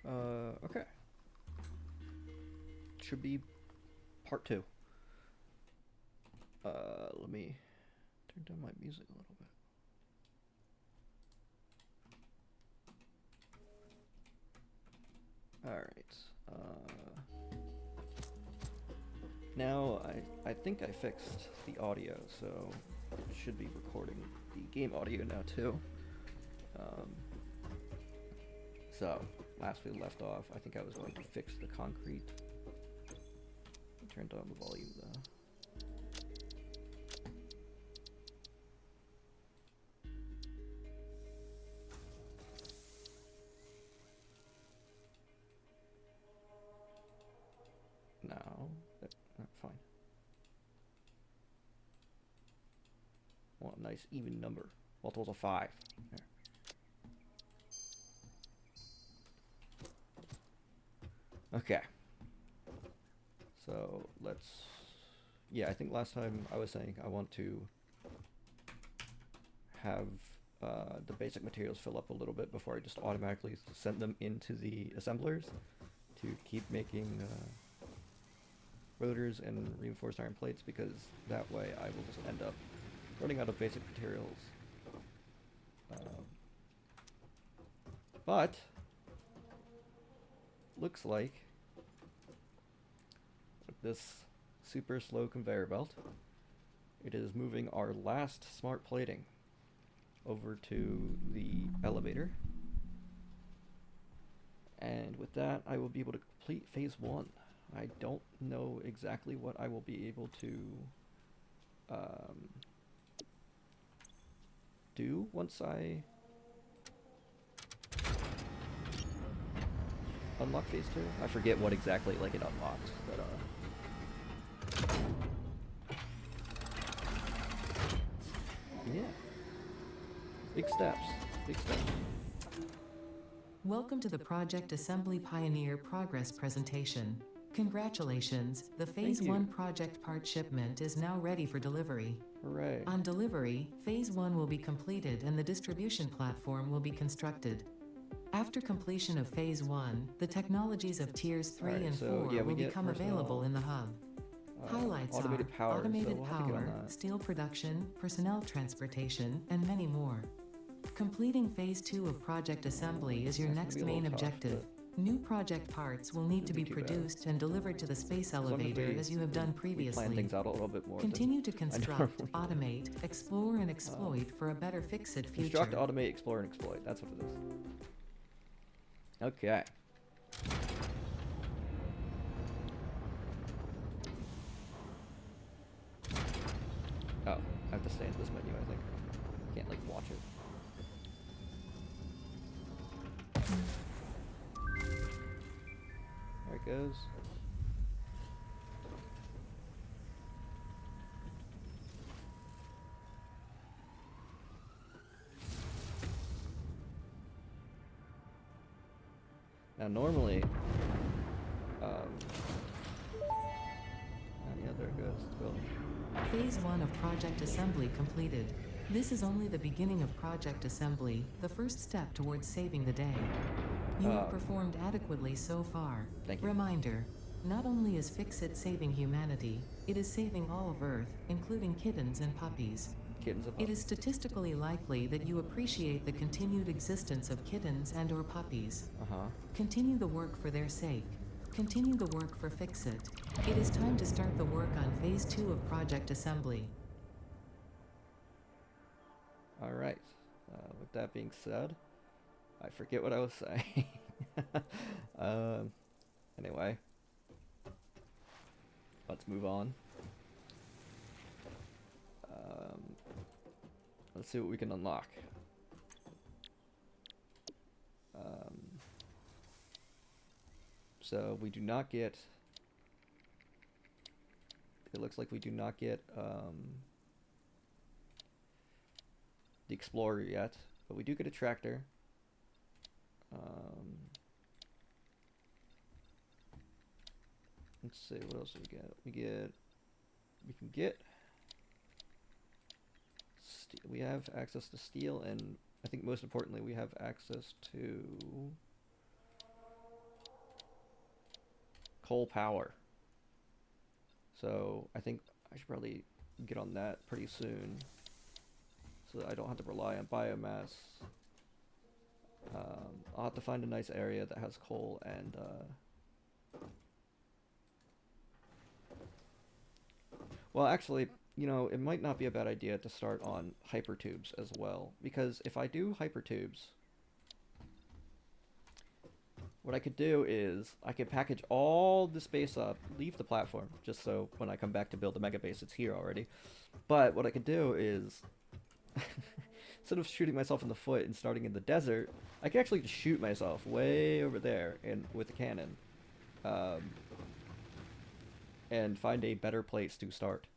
Okay. Should be part two. Let me turn down my music a little bit. Alright. Now I think I fixed the audio, so it should be recording the game audio now too. So, last we left off, I think I was going to fix the concrete. I turned down the volume though. No, fine. Want a nice even number. Multiples of 5. There. Okay. So let's. Yeah, I think last time I was saying I want to have the basic materials fill up a little bit before I just automatically send them into the assemblers to keep making rotors and reinforced iron plates, because that way I will just end up running out of basic materials. But looks like with this super slow conveyor belt, it is moving our last smart plating over to the elevator. And with that, I will be able to complete phase 1. I don't know exactly what I will be able to do once I unlock phase 2. I forget what exactly like it unlocks, but yeah. Big steps. Big steps. Welcome to the Project Assembly Pioneer Progress presentation. Congratulations, the Phase 1 project part shipment is now ready for delivery. Hooray. On delivery, Phase 1 will be completed and the distribution platform will be constructed. After completion of Phase 1, the technologies of Tiers 3 and 4 will become available in the hub. Highlights automated are power, automated so we'll power, steel production, personnel transportation, and many more. Completing Phase 2 of Project Assembly is your next main objective. New project parts will need to be produced and delivered to the space elevator as you have done previously. Plan things out a little bit more. Continue to construct, automate, explore, and exploit for a better fix-it future. Construct, automate, explore, and exploit. That's what it is. Okay. Oh, I have to stay in this menu, I think. Can't, like, watch it. There it goes. Now normally, yeah, there it goes. It's building. Phase 1 of Project Assembly completed. This is only the beginning of Project Assembly, the first step towards saving the day. You have performed adequately so far. Thank you. Reminder, not only is Fix-It saving humanity, it is saving all of Earth, including kittens and puppies. Kittens and puppies. It is statistically likely that you appreciate the continued existence of kittens and or puppies. Continue the work for their sake. Continue the work for Fix-It. It is time to start the work on Phase 2 of Project Assembly. Alright, with that being said, I forget what I was saying. Anyway, let's move on. Let's see what we can unlock. So we do not get, it looks like we do not get the Explorer yet, but we do get a tractor. Let's see, what else do we get? We can get we have access to steel, and I think most importantly we have access to coal power. So I think I should probably get on that pretty soon, so that I don't have to rely on biomass. I'll have to find a nice area that has coal and well, actually, you know, it might not be a bad idea to start on hypertubes as well, because if I do hypertubes, what I could do is I could package all the space up, leave the platform, just so when I come back to build the mega base, it's here already. But what I could do is, instead of shooting myself in the foot and starting in the desert, I could actually just shoot myself way over there with a cannon, and find a better place to start.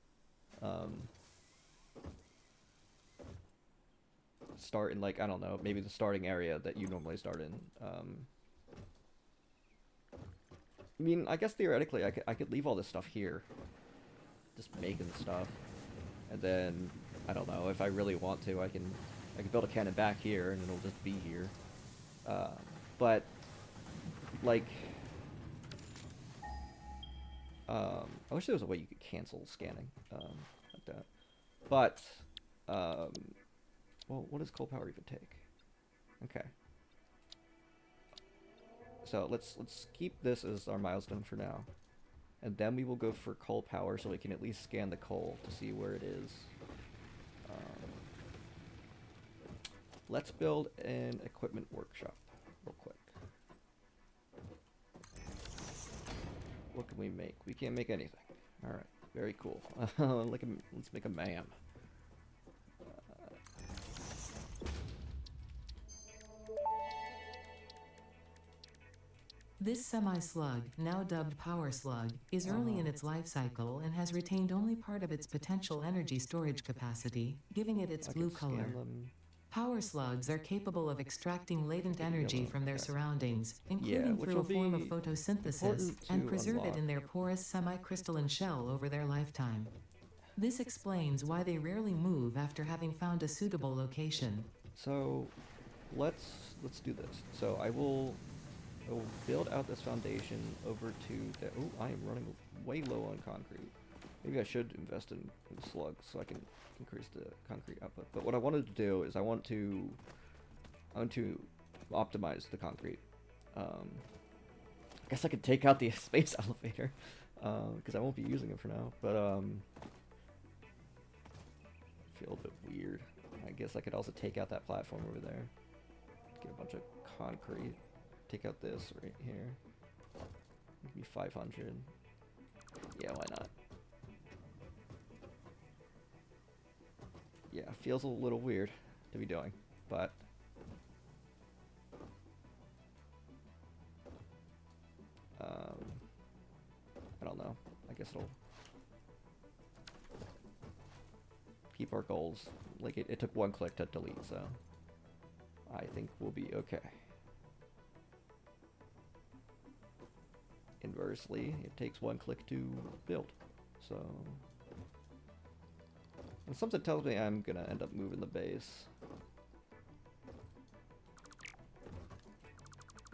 Start in, like, I don't know, maybe the starting area that you normally start in. I mean, I guess theoretically I could leave all this stuff here, just making stuff, and then I don't know, if I really want to, I can build a cannon back here and it'll just be here. But like, I wish there was a way you could cancel scanning like that. But well, what does coal power even take? Okay. So let's keep this as our milestone for now, and then we will go for coal power so we can at least scan the coal to see where it is. Let's build an equipment workshop real quick. What can we make? We can't make anything. All right, very cool. Let's make a MAM. This semi-slug, now dubbed Power Slug, is early in its life cycle and has retained only part of its potential energy storage capacity, giving it its blue color. Power slugs are capable of extracting latent energy from their surroundings, including through a form of photosynthesis, and preserve it in their porous semi-crystalline shell over their lifetime. This explains why they rarely move after having found a suitable location. So let's do this. So I will build out this foundation over to the... Oh, I am running way low on concrete. Maybe I should invest in slugs so I can increase the concrete output. But what I wanted to do is I want to optimize the concrete. I guess I could take out the space elevator because I won't be using it for now. But I feel a bit weird. I guess I could also take out that platform over there. Get a bunch of concrete. Take out this right here. Maybe 500. Yeah, why not? Yeah, feels a little weird to be doing, but I don't know. I guess it'll keep our goals. Like, it took one click to delete, so I think we'll be okay. Inversely, it takes one click to build, so... And something tells me I'm gonna end up moving the base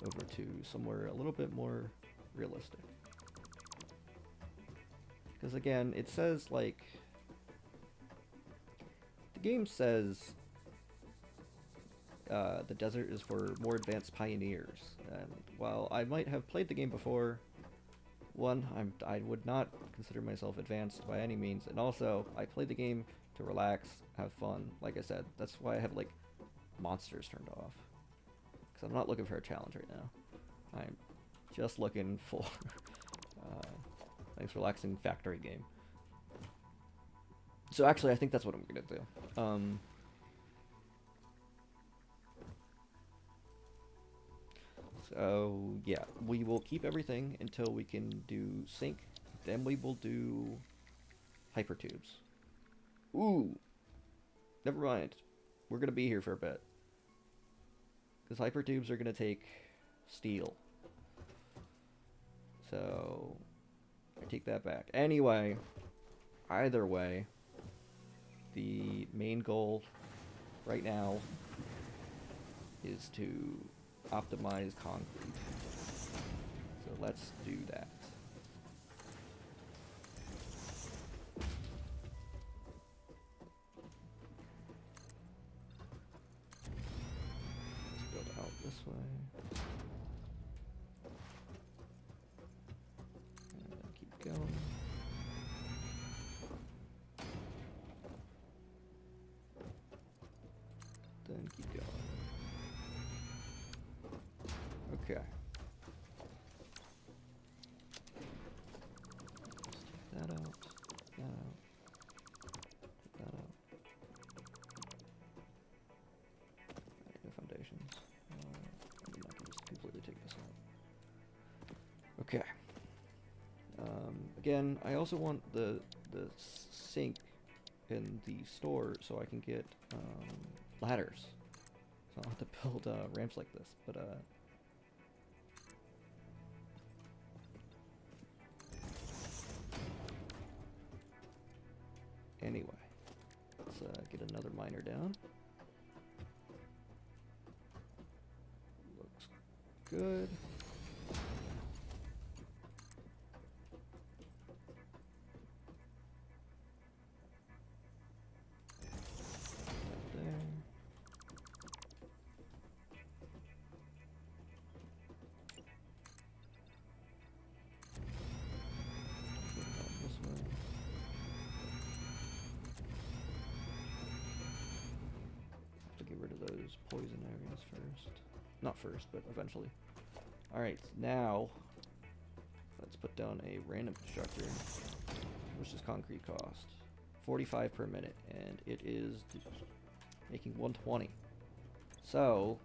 over to somewhere a little bit more realistic. Because again, it says, like... The game says the desert is for more advanced pioneers. And while I might have played the game before, one, I would not consider myself advanced by any means, and also, I played the game to relax, have fun. Like I said, that's why I have, like, monsters turned off. Because I'm not looking for a challenge right now. I'm just looking for a nice relaxing factory game. So actually, I think that's what I'm gonna do. So yeah, we will keep everything until we can do sync. Then we will do hypertubes. Ooh, never mind. We're gonna be here for a bit because hypertubes are gonna take steel. So I take that back. Anyway, either way, the main goal right now is to optimize concrete. So let's do that. out this way. And then keep going. Then keep going. Okay. Let's take that out. That out. Take that out. New foundations. I mean, I can just completely take this out. Okay. Again, I also want the sink in the store so I can get ladders. So I'll have to build ramps like this, but anyway, let's get another miner down. Looks good. Poison areas first. Not first, but eventually. Alright, now let's put down a random constructor. Which is concrete cost? 45 per minute, and it is making 120. So,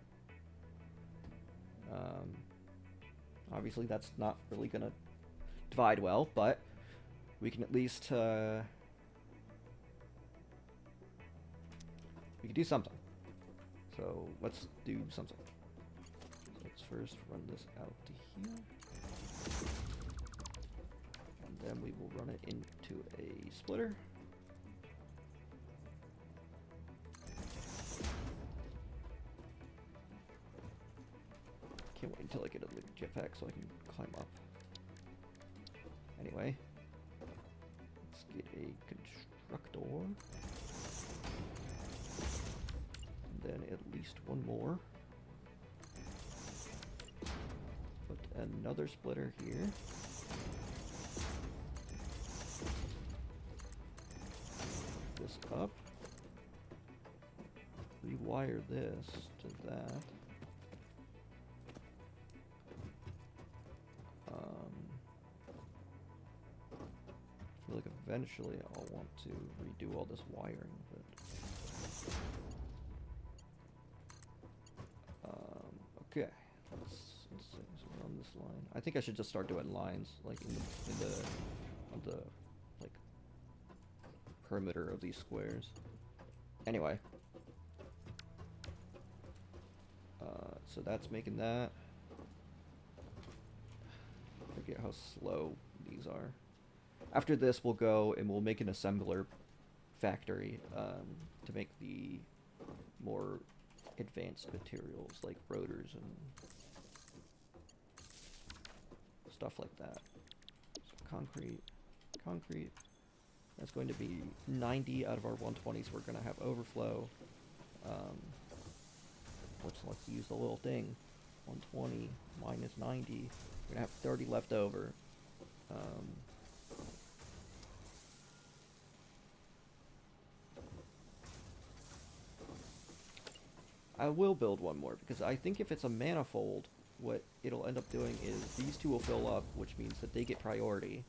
obviously that's not really gonna divide well, but we can at least we can do something. So let's do something. So let's first run this out to here. And then we will run it into a splitter. Can't wait until I get a jetpack so I can climb up. Anyway, let's get a constructor. Then at least one more. Put another splitter here. This up. Rewire this to that. I feel like eventually I'll want to redo all this wiring of it. Okay, let's see. So we're on this line. I think I should just start doing lines, like on the like perimeter of these squares. Anyway, so that's making that. I forget how slow these are. After this, we'll go and we'll make an assembler factory to make the more advanced materials like rotors and stuff like that. So concrete. That's going to be 90 out of our 120s. We're going to have overflow. Let's use the little thing. 120 minus 90. We're going to have 30 left over. I will build one more, because I think if it's a manifold, what it'll end up doing is these two will fill up, which means that they get priority.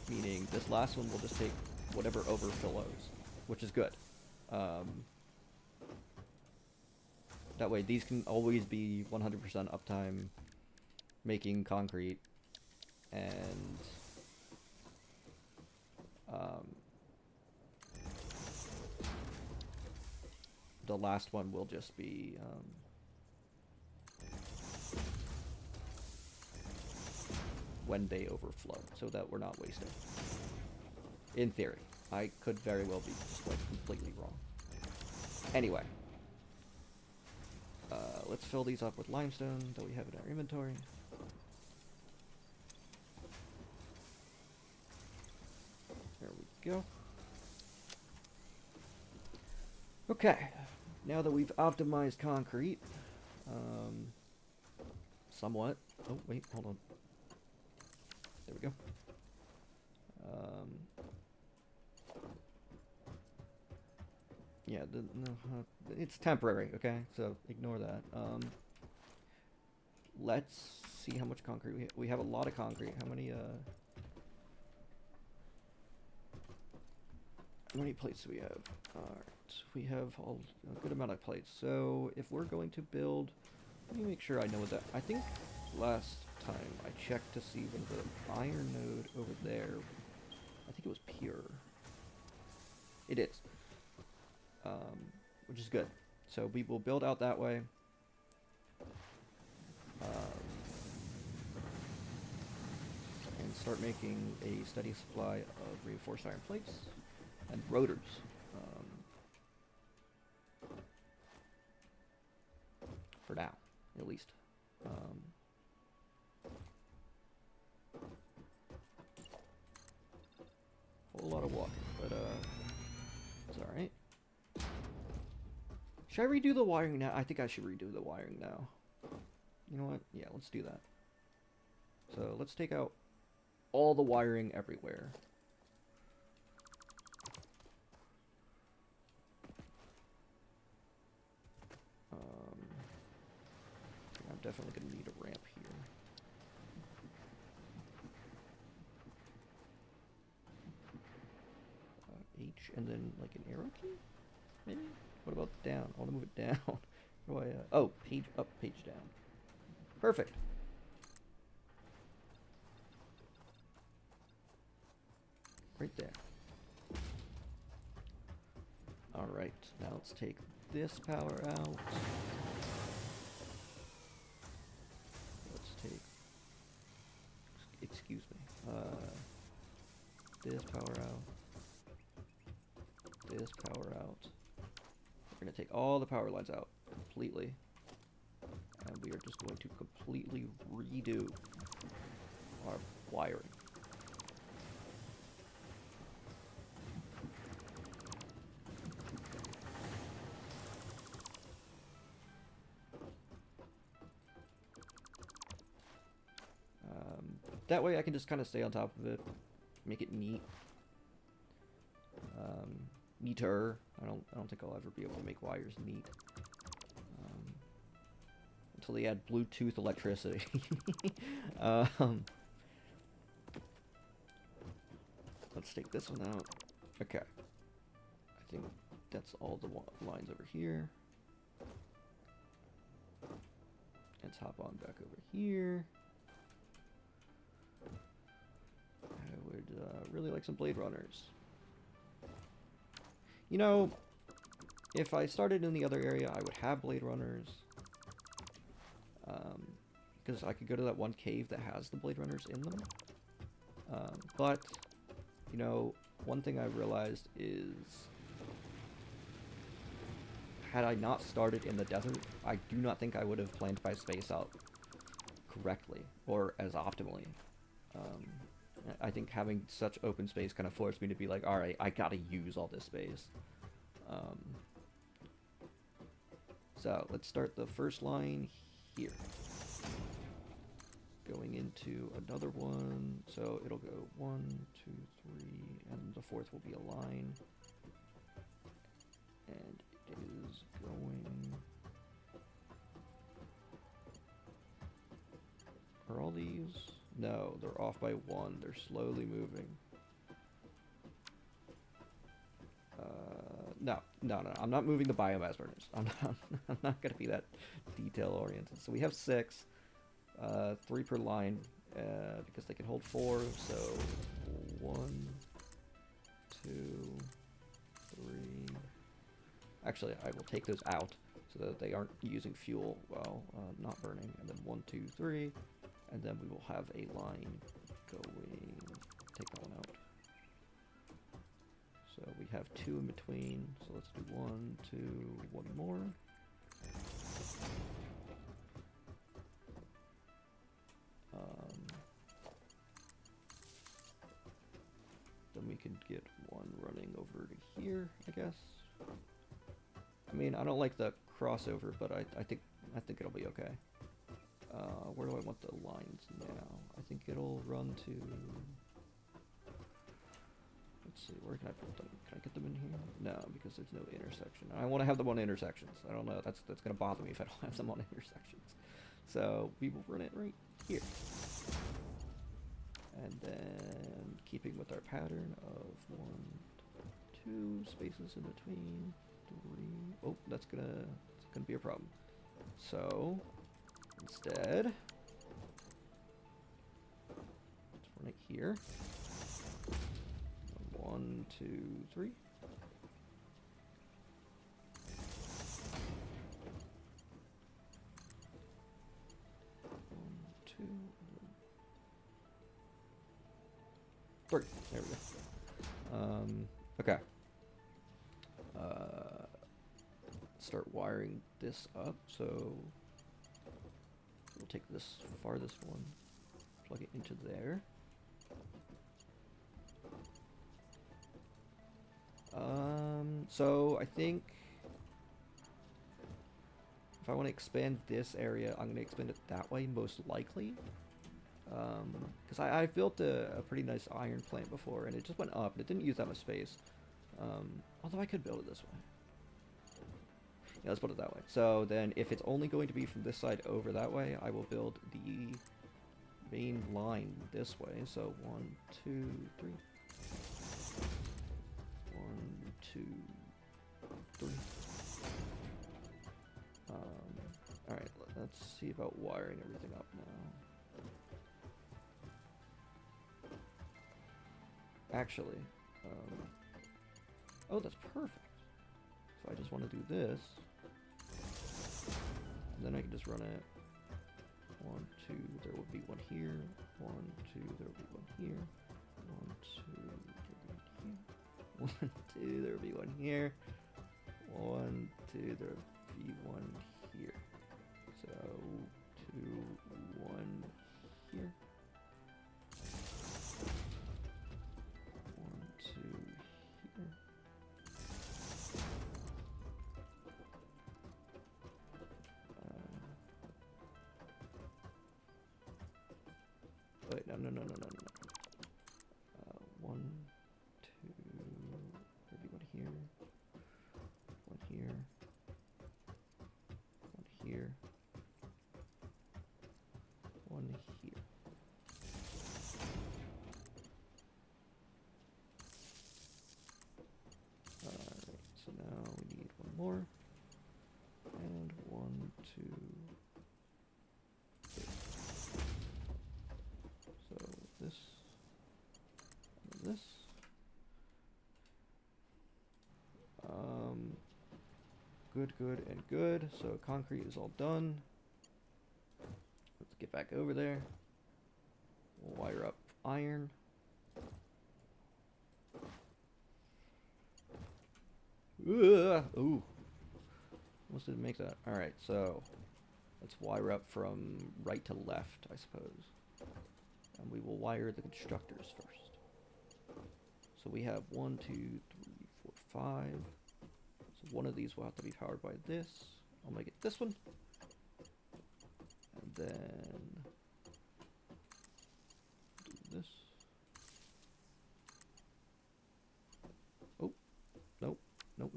Meaning, this last one will just take whatever overflows, which is good. That way, these can always be 100% uptime, making concrete, and the last one will just be when they overflow, so that we're not wasting. In theory. I could very well be just like completely wrong. Anyway. Let's fill these up with limestone that we have in our inventory. There we go. Okay. Now that we've optimized concrete, Somewhat. Oh, wait, hold on. There we go. Yeah, no, it's temporary, okay? So ignore that. Let's see how much concrete we have a lot of concrete. How many plates do we have? Alright, we have a good amount of plates. So if we're going to build, let me make sure I know what that. I think last time I checked to see when the iron node over there. I think it was pure. It is, which is good. So we will build out that way. And start making a steady supply of reinforced iron plates and rotors. For now, at least. Whole lot of walking, but it's alright. Should I redo the wiring now? I think I should redo the wiring now. You know what? Yeah, let's do that. So let's take out all the wiring everywhere. I'm definitely going to need a ramp here. H and then like an arrow key? Maybe? What about down? I want to move it down. How do I, oh, page up, page down. Perfect. Right there. Alright, now let's take this power out. Let's take, excuse me, this power out. This power out. We're going to take all the power lines out completely. And we are just going to completely redo our wiring. That way I can just kind of stay on top of it, make it neat. Neater. I don't think I'll ever be able to make wires neat. Until they add Bluetooth electricity. Let's take this one out. Okay. I think that's all the lines over here. Let's hop on back over here. I would really like some Blade Runners. You know, if I started in the other area, I would have Blade Runners. Because I could go to that one cave that has the Blade Runners in them. But, you know, one thing I realized is, had I not started in the desert, I do not think I would have planned my space out correctly, or as optimally. I think having such open space kind of forced me to be like, alright, I gotta use all this space. So, let's start the first line here. Going into another one, so it'll go 1, 2, 3, and the fourth will be a line. And it is going... Are all these? No, they're off by 1. They're slowly moving. No. I'm not moving the biomass burners. I'm not going to be that detail-oriented. So we have 6. 3 per line, because they can hold 4. So 1, 2, 3. Actually, I will take those out so that they aren't using fuel while not burning. And then 1, 2, 3. And then we will have a line going, take that one out. So we have 2 in between, so let's do 1, 2, 1 more. Then we can get one running over to here, I guess. I mean, I don't like the crossover, but I think I think it'll be okay. Where do I want the lines now? I think it'll run to... Let's see, where can I put them? Can I get them in here? No, because there's no intersection. I want to have them on intersections. I don't know, that's going to bother me if I don't have them on intersections. So we will run it right here. And then keeping with our pattern of 1, 2 spaces in between, 3. Oh, that's gonna be a problem. So instead, let's run it here. 1, 2, 3. 1, 2, 3. There we go. Okay. Start wiring this up. So we'll take this farthest one, plug it into there. So I think if I want to expand this area, I'm going to expand it that way, most likely. Because I've built a pretty nice iron plant before, and it just went up, and it didn't use that much space. Although I could build it this way. Yeah, let's put it that way. So then, if it's only going to be from this side over that way, I will build the main line this way. So 1, 2, 3. 1, 2, 3. Alright, let's see about wiring everything up now. Actually, oh, that's perfect. So I just want to do this. And then I can just run it. 1, 2, there will be one here. 1, 2, there will be one here. 1, 2, there will be one here. 1, 2, there will be one here. 1, 2, there will be one here. So 2, 1 here. 1, 2 here. Wait, no. 1, 2, there'll be one here. One here. One here. One here. Alright, so now we need one more. And 1, 2, 3. So this and this. Good, and good. So concrete is all done. Let's get back over there. We'll wire up iron. Ugh, ooh. Almost didn't make that. Alright, so let's wire up from right to left, I suppose. And we will wire the constructors first. So we have 1, 2, 3, 4, 5. So one of these will have to be powered by this. I'll make it this one. And then do this. Oh, nope. Nope.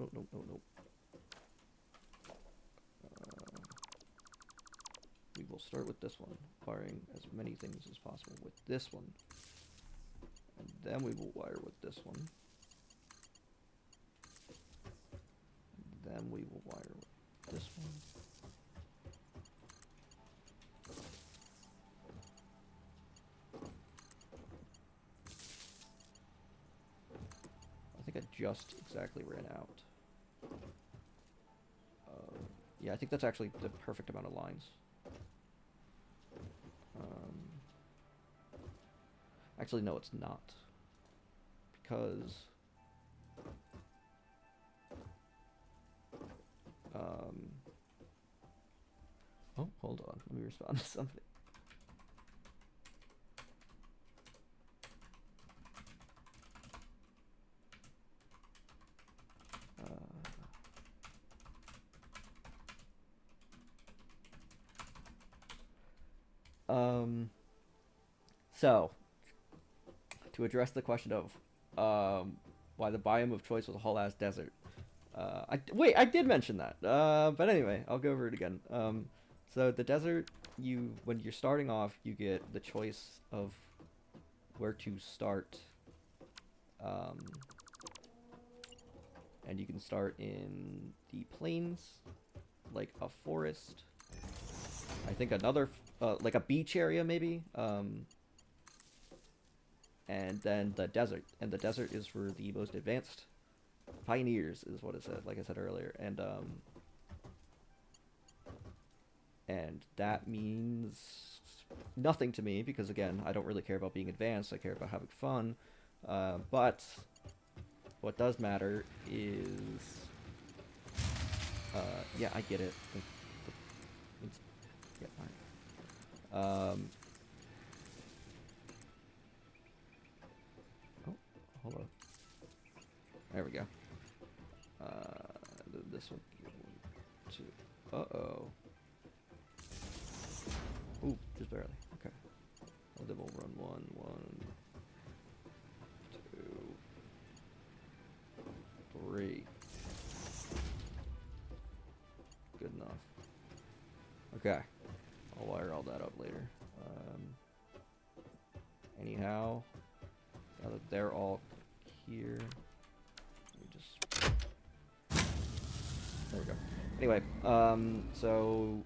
We will start with this one, wiring as many things as possible with this one. And then we will wire with this one. And then we will wire with this one. I think I just exactly ran out. Yeah, I think that's actually the perfect amount of lines. Actually, no, it's not. Because... oh, hold on. Let me respond to something. Um, so to address the question of why the biome of choice was a whole ass desert. Wait, I did mention that. But anyway, I'll go over it again. So the desert, when you're starting off, you get the choice of where to start. And you can start in the plains, like a forest. I think another, like a beach area maybe. And then the desert. And the desert is for the most advanced pioneers, is what it said, like I said earlier. And that means nothing to me, because again, I don't really care about being advanced, I care about having fun. But what does matter is, yeah, I get it. Yeah, alright. Oh, hold on. There we go. This one, two. Uh-oh. Ooh, just barely. Okay. Well, then we'll run one, two, three. Good enough. Okay. I'll wire all that up later. Anyhow, now that they're all here, let me just... There we go. Anyway, so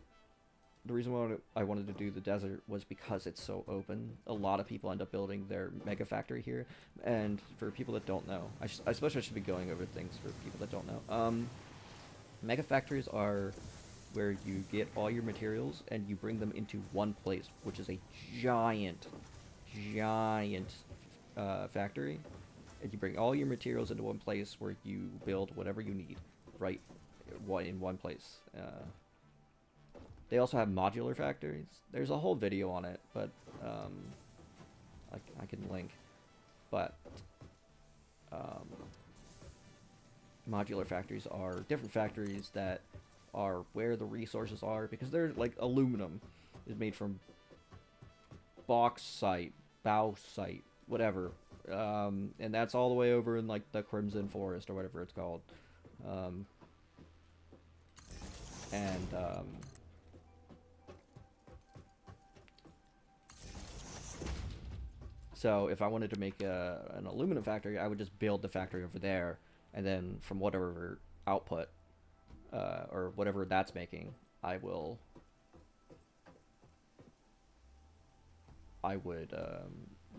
the reason why I wanted to do the desert was because it's so open. A lot of people end up building their mega factory here, and for people that don't know, I suppose I should be going over things for people that don't know. Mega factories are where you get all your materials and you bring them into one place, which is a giant factory, and you bring all your materials into one place where you build whatever you need, right, in one place. They also have modular factories. There's a whole video on it, but I can link. But modular factories are different factories that are where the resources are, because they're like aluminum is made from bauxite, whatever, and that's all the way over in like the Crimson Forest or whatever it's called, so if I wanted to make an aluminum factory, I would just build the factory over there, and then from whatever output or whatever that's making, I would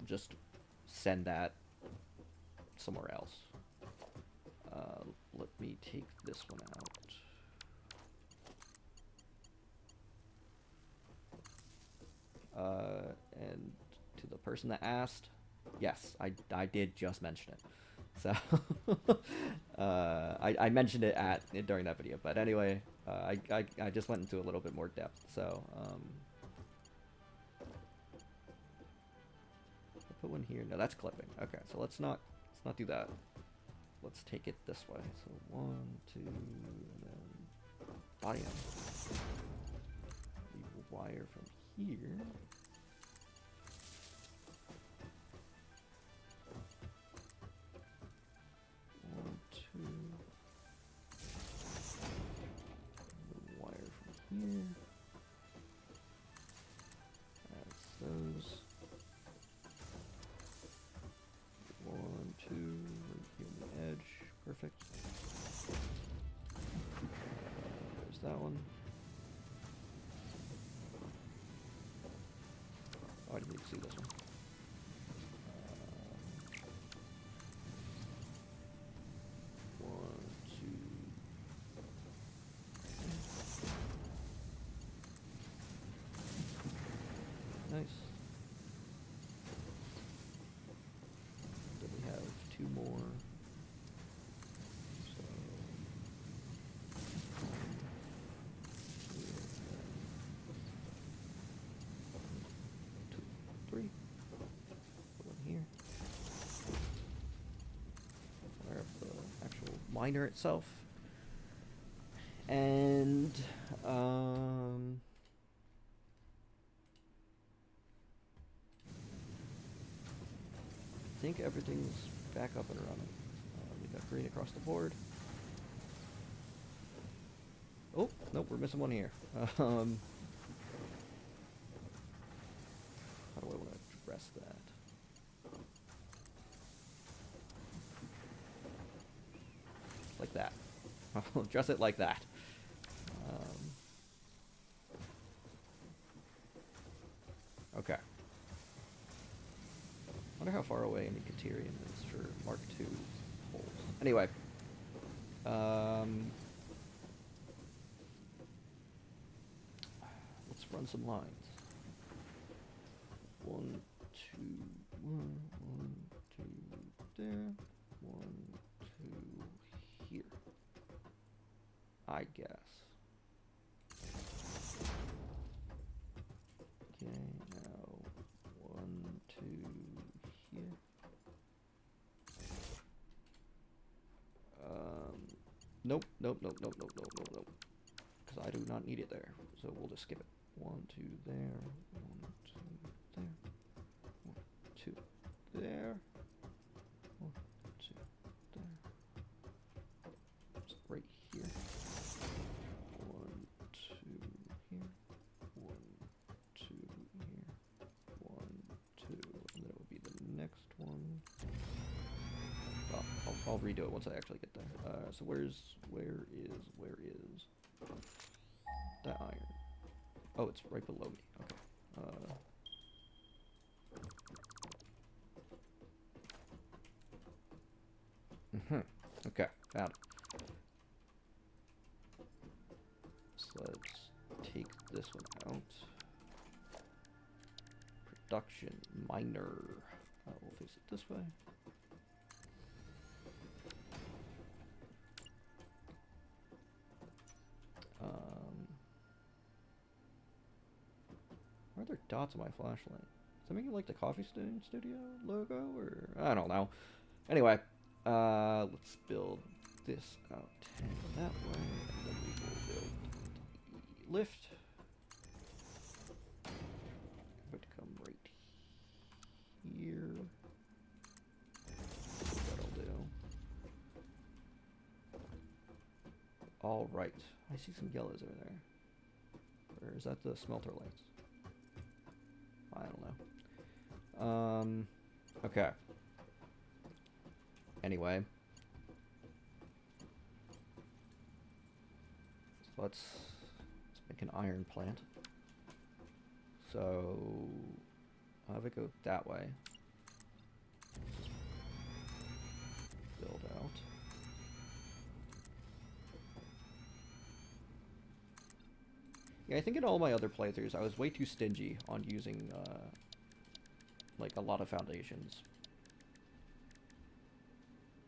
just send that somewhere else. Let me take this one out. And to the person that asked, yes, I did just mention it. So I mentioned it during that video, but anyway, I just went into a little bit more depth. So I'll put one here. No, that's clipping. Okay, so let's not do that. Let's take it this way. So 1, 2, and then body up. We will wire from here. Here. That's those. 1, 2, right here on the edge. Perfect. There's that one. Oh, I didn't need to see this one. Nice. Then we have 2 more. So 2, 3. Put one here. Fire up the actual miner itself. And think everything's back up and running. We got green across the board. Oh, nope, we're missing one here. How do I want to address that? Like that. I'll address it like that. Okay. Wonder how far away any Katerian is for Mark II holes. Anyway. Let's run some lines. 1, 2, 1, 2 there. 1, 2 here. I guess. Okay, now 1, 2 here. Nope. Because I do not need it there, so we'll just skip it. 1, 2 there. 1, 2 there. 1, 2 there. 1, 2 there. It's right here. 1, 2 here. 1, 2 here. 1, 2, and then it would be the next one. Oh, I'll redo it once I actually get there. So where is that iron? Oh, it's right below me. Okay. Okay, got it. So let's take this one out. Production miner. We'll face it this way. Why are there dots on my flashlight? Does that make it like the Coffee Studio logo, or I don't know. Anyway, let's build this out that way, and then we will build the lift. Going to come right here. That'll do. All right. I see some yellows over there. Or is that the smelter lights? I don't know. Okay. Anyway. So let's make an iron plant. So I'll have it go that way. Just build out. Yeah, I think in all my other playthroughs, I was way too stingy on using, like, a lot of foundations.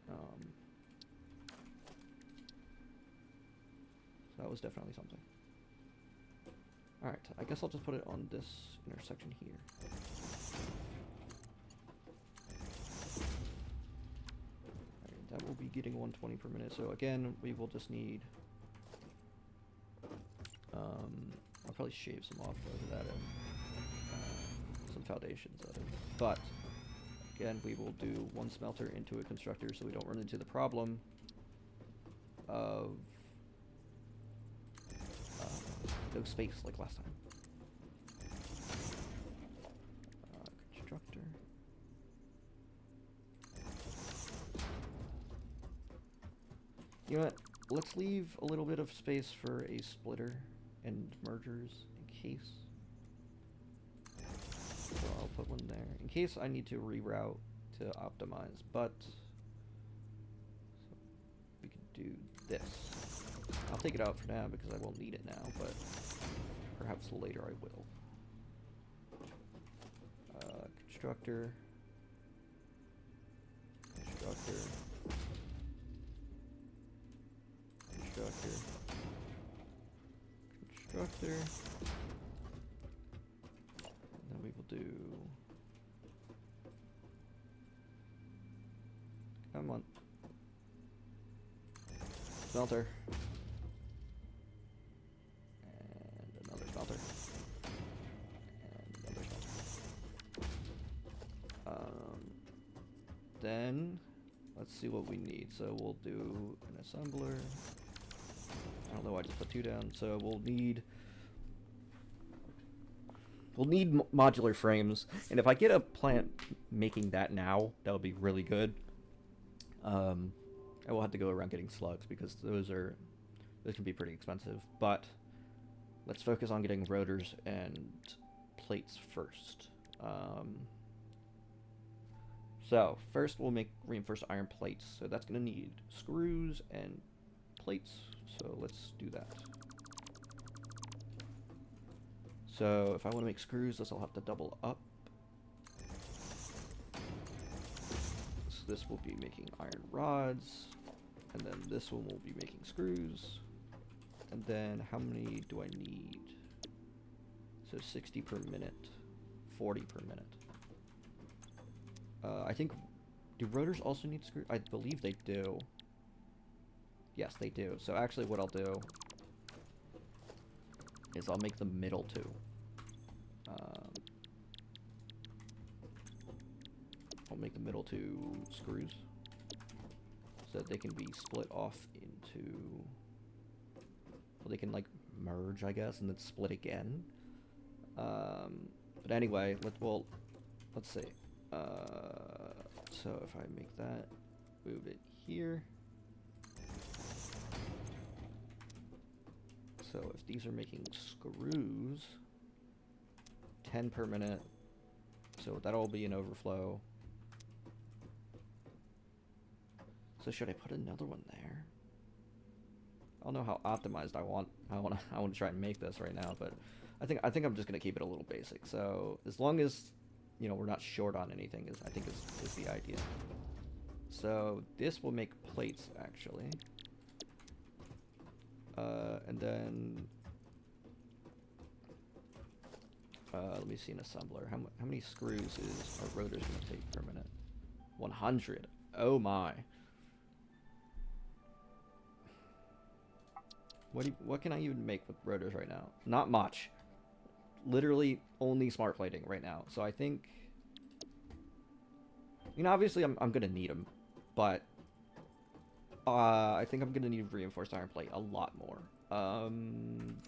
So that was definitely something. Alright, I guess I'll just put it on this intersection here. Alright, that will be getting 120 per minute, so again, we will just need... I'll probably shave some off over that and some foundations out of it. But again, we will do one smelter into a constructor so we don't run into the problem of no space like last time. Constructor. You know what? Let's leave a little bit of space for a splitter and mergers in case. So I'll put one there in case I need to reroute to optimize, but so we can do this. I'll take it out for now because I won't need it now, but perhaps later I will. Constructor. Constructor. Constructor. And then we will do... Come on. Smelter. And another smelter. And another smelter. then let's see what we need. So we'll do an assembler. I don't know why I just put 2 down. So we'll need modular frames, and if I get a plant making that now, that would be really good. I will have to go around getting slugs because those can be pretty expensive. But let's focus on getting rotors and plates first. So first we'll make reinforced iron plates. So that's going to need screws and plates. So let's do that. So if I want to make screws, this will have to double up. So this will be making iron rods, and then this one will be making screws. And then how many do I need? So 60 per minute, 40 per minute. I think, do rotors also need screws? I believe they do. Yes, they do. So actually what I'll do is I'll make the middle 2. I'll make the middle 2 screws so that they can be split off into, well, they can like merge, I guess, and then split again. But anyway, let's see. So if I make that, move it here. So if these are making screws, 10 per minute, so that'll be an overflow. So should I put another one there? I don't know how optimized I want to try and make this right now, but I think I'm just gonna keep it a little basic. So as long as, you know, we're not short on anything, I think is the idea. So this will make plates actually. And then let me see an assembler. How many screws is our rotors gonna take per minute? 100. Oh my. What can I even make with rotors right now? Not much. Literally only smart plating right now. So I think, you know, obviously I'm gonna need them, but I think I'm gonna need reinforced iron plate a lot more.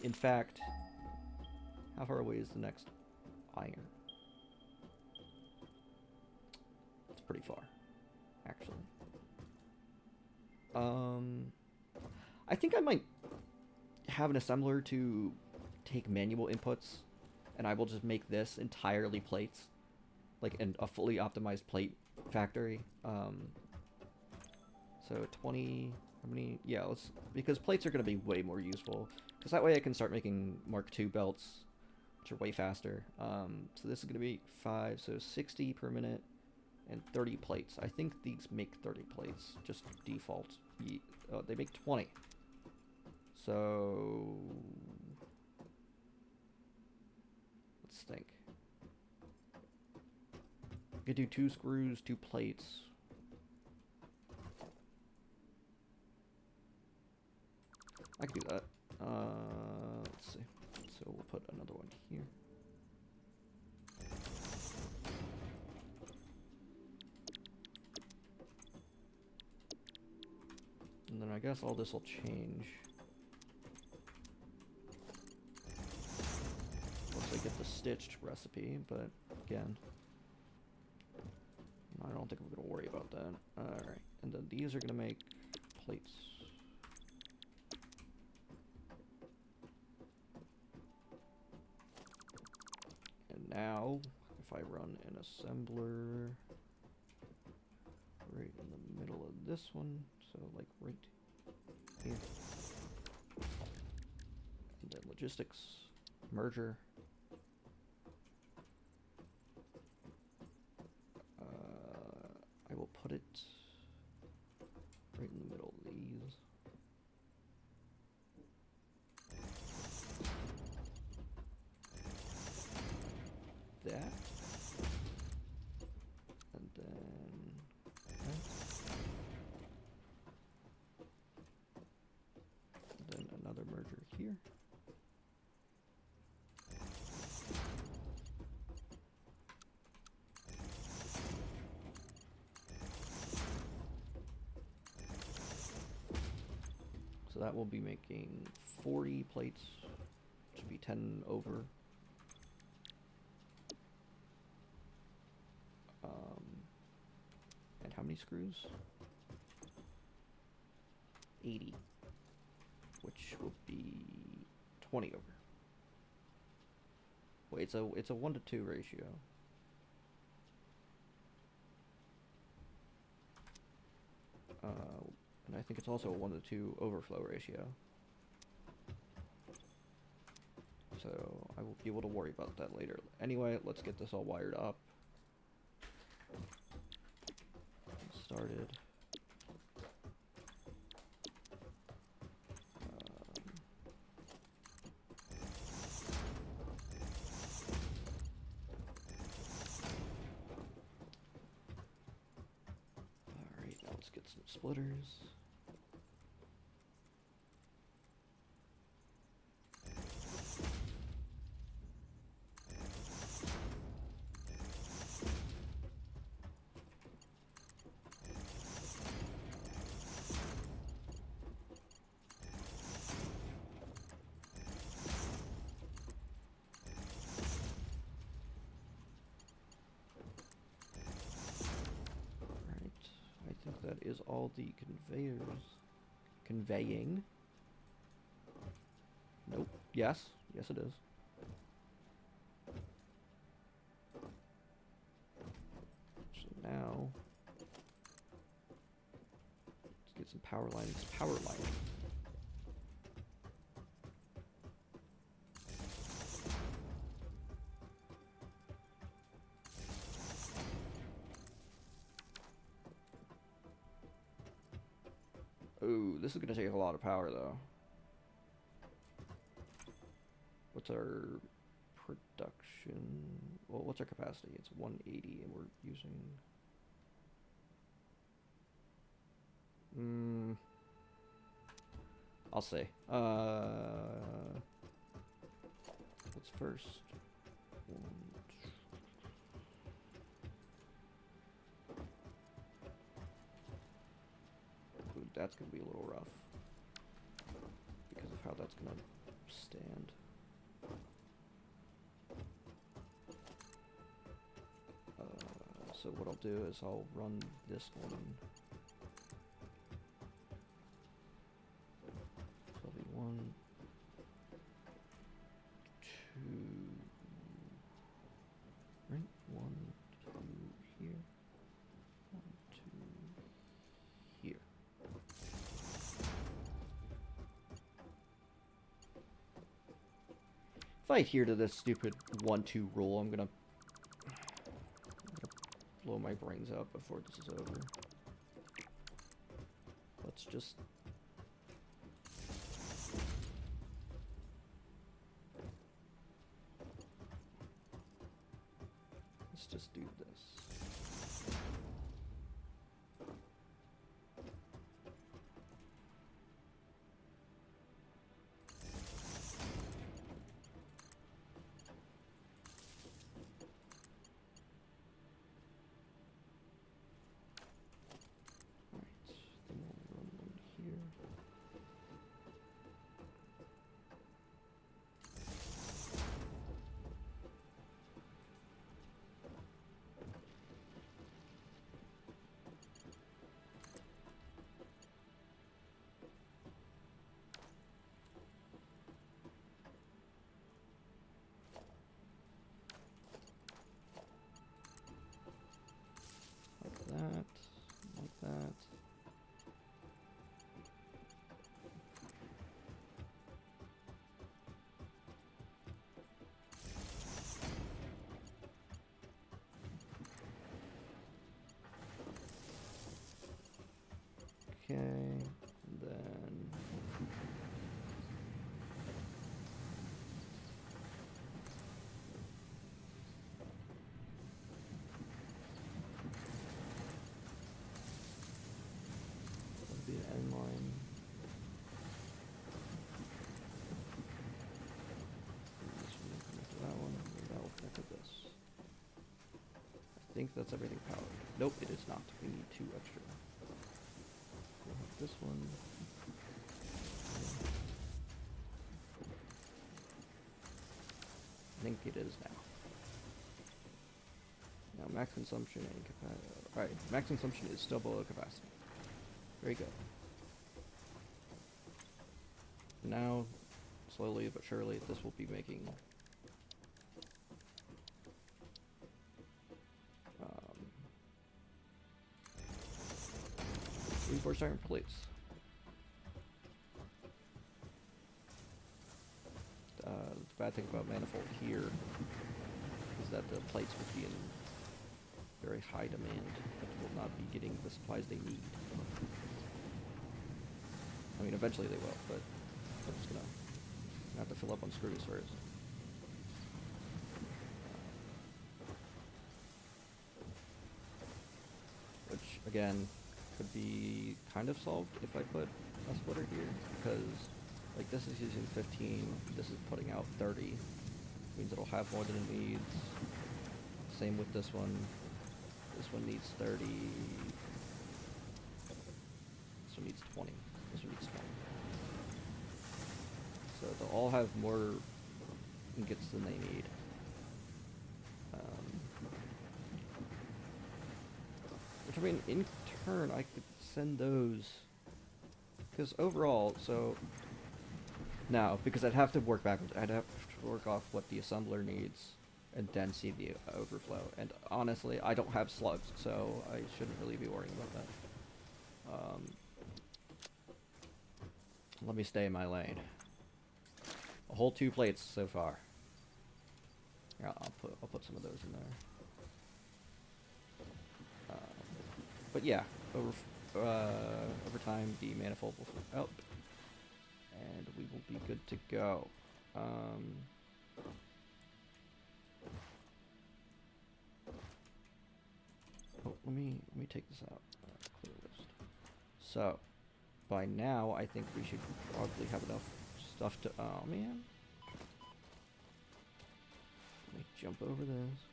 In fact, how far away is the next iron? It's pretty far, actually. I think I might have an assembler to take manual inputs, and I will just make this entirely plates, like a fully optimized plate factory. So 20, how many? Yeah, because plates are going to be way more useful, because that way I can start making Mark II belts, which are way faster. So this is going to be 5, so 60 per minute, and 30 plates. I think these make 30 plates, just default. Oh, they make 20. So let's think. I could do 2 screws, 2 plates. I could do that. Let's see. So we'll put another one here. And then I guess all this will change once I get the stitched recipe, but again, I don't think we're going to worry about that. Alright, and then these are going to make plates. And now, if I run an assembler right in the middle of this one, so like right here, and then logistics, merger, I will put it right in the middle of these. That. And then that. And then another merger here. So that will be making 40 plates, should be 10 over. And how many screws? 80, which will be 20 over. Wait, it's a 1 to 2 ratio. And I think it's also a 1 to 2 overflow ratio. So I will be able to worry about that later. Anyway, let's get this all wired up. Started. Alright, now let's get some splitters. That is all the conveyors. Conveying. Nope. Yes. Yes, it is. So now, let's get some power lines. Power lining. Ooh, this is gonna take a lot of power though. What's our production? Well, what's our capacity? It's 180 and we're using... I'll say. What's first? Ooh, that's gonna be a little rough because of how that's gonna stand. So what I'll do is I'll run this one. So it'll be 1, 2, right? 1, 2 here. 1, 2 here. If I adhere to this stupid 1-2 rule, I'm gonna blow my brains out before this is over. Let's just... let's just do this. That, like that. Okay, and then that'll be an end line. This one will connect to that one, and that will connect to this. I think that's everything powered. Nope, it is not. We need 2 extra. We'll have this one. think it is now. Now max consumption and capacity. Alright, max consumption is still below capacity. Very good. Now, slowly but surely, this will be making reinforced iron plates. The bad thing about manifold here is that the plates will be in very high demand, but will not be getting the supplies they need. I mean, eventually they will, but I'm just gonna have to fill up on screws first. Which, again, could be kind of solved if I put a splitter here, because like this is using 15, this is putting out 30. Means it'll have more than it needs. Same with this one. This one needs 30. This one needs 20. This one needs 20. So they'll all have more ingots than they need. Which, I mean, in turn, I could send those. Because overall, so now, because I'd have to work backwards, I'd have to work off what the assembler needs and then see the overflow. And honestly, I don't have slugs, so I shouldn't really be worrying about that. Let me stay in my lane. A whole 2 plates so far. Yeah, I'll put some of those in there. But yeah, over time the manifold will fill out, and we will be good to go. Oh, let me take this out. Clear list. So, by now I think we should probably have enough stuff to. Oh man. Let me jump over this.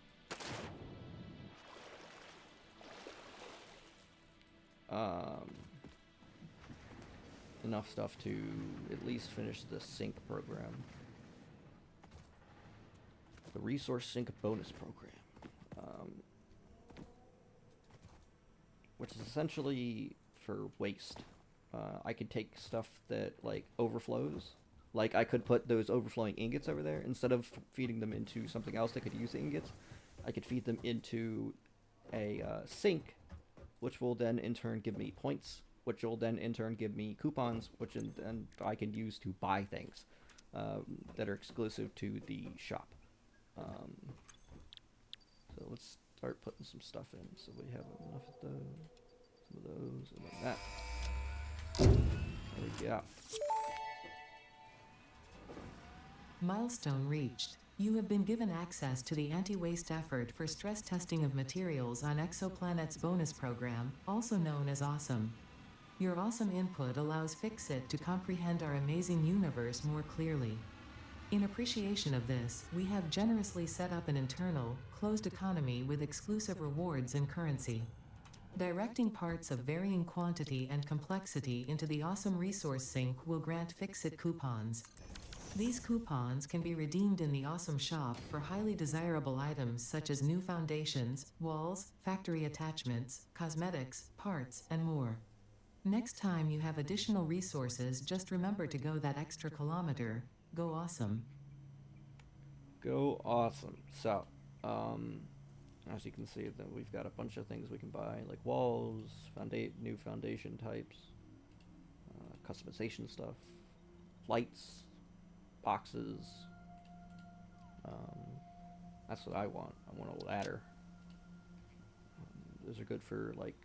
Enough stuff to at least finish the sync program. The resource sync bonus program. Which is essentially for waste. I could take stuff that like overflows. Like I could put those overflowing ingots over there. Instead of feeding them into something else that could use the ingots, I could feed them into a sink, which will then in turn give me points, which will then in turn give me coupons, which then I can use to buy things that are exclusive to the shop. So let's start putting some stuff in, so we have enough of those, some of those, and like that. There we go. Milestone reached. You have been given access to the anti-waste effort for stress testing of materials on Exoplanet's bonus program, also known as Awesome. Your awesome input allows Fixit to comprehend our amazing universe more clearly. In appreciation of this, we have generously set up an internal, closed economy with exclusive rewards and currency. Directing parts of varying quantity and complexity into the Awesome Resource Sink will grant Fixit coupons. These coupons can be redeemed in the Awesome Shop for highly desirable items such as new foundations, walls, factory attachments, cosmetics, parts, and more. Next time you have additional resources, just remember to go that extra kilometer. Go awesome. Go awesome. So, as you can see, that we've got a bunch of things we can buy, like walls, new foundation types, customization stuff, lights, boxes. That's what I want. I want a ladder. Those are good for like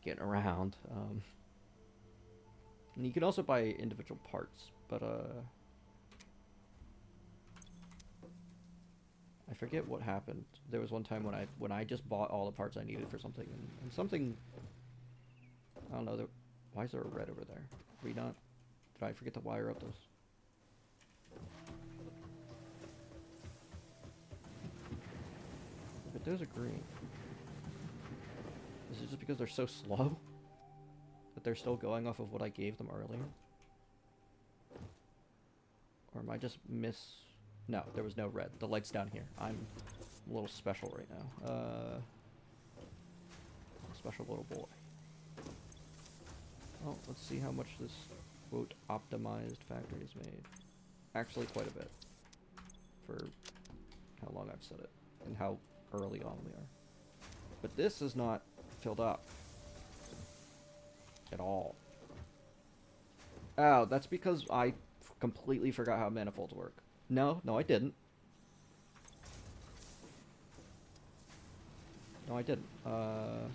getting around. And you can also buy individual parts, but I forget what happened. There was one time when I just bought all the parts I needed for something, and something, I don't know. Why is there a red over there? Did we not? Did I forget to wire up those? But those are green. Is it just because they're so slow that they're still going off of what I gave them earlier? Or am I just No, there was no red. The light's down here. I'm a little special right now. Special little boy. Oh, let's see how much this, quote, optimized factory is made. Actually, quite a bit. For how long I've said it. And how early on we are. But this is not filled up. At all. Oh, that's because I completely forgot how manifolds work. No, I didn't. No, I didn't. I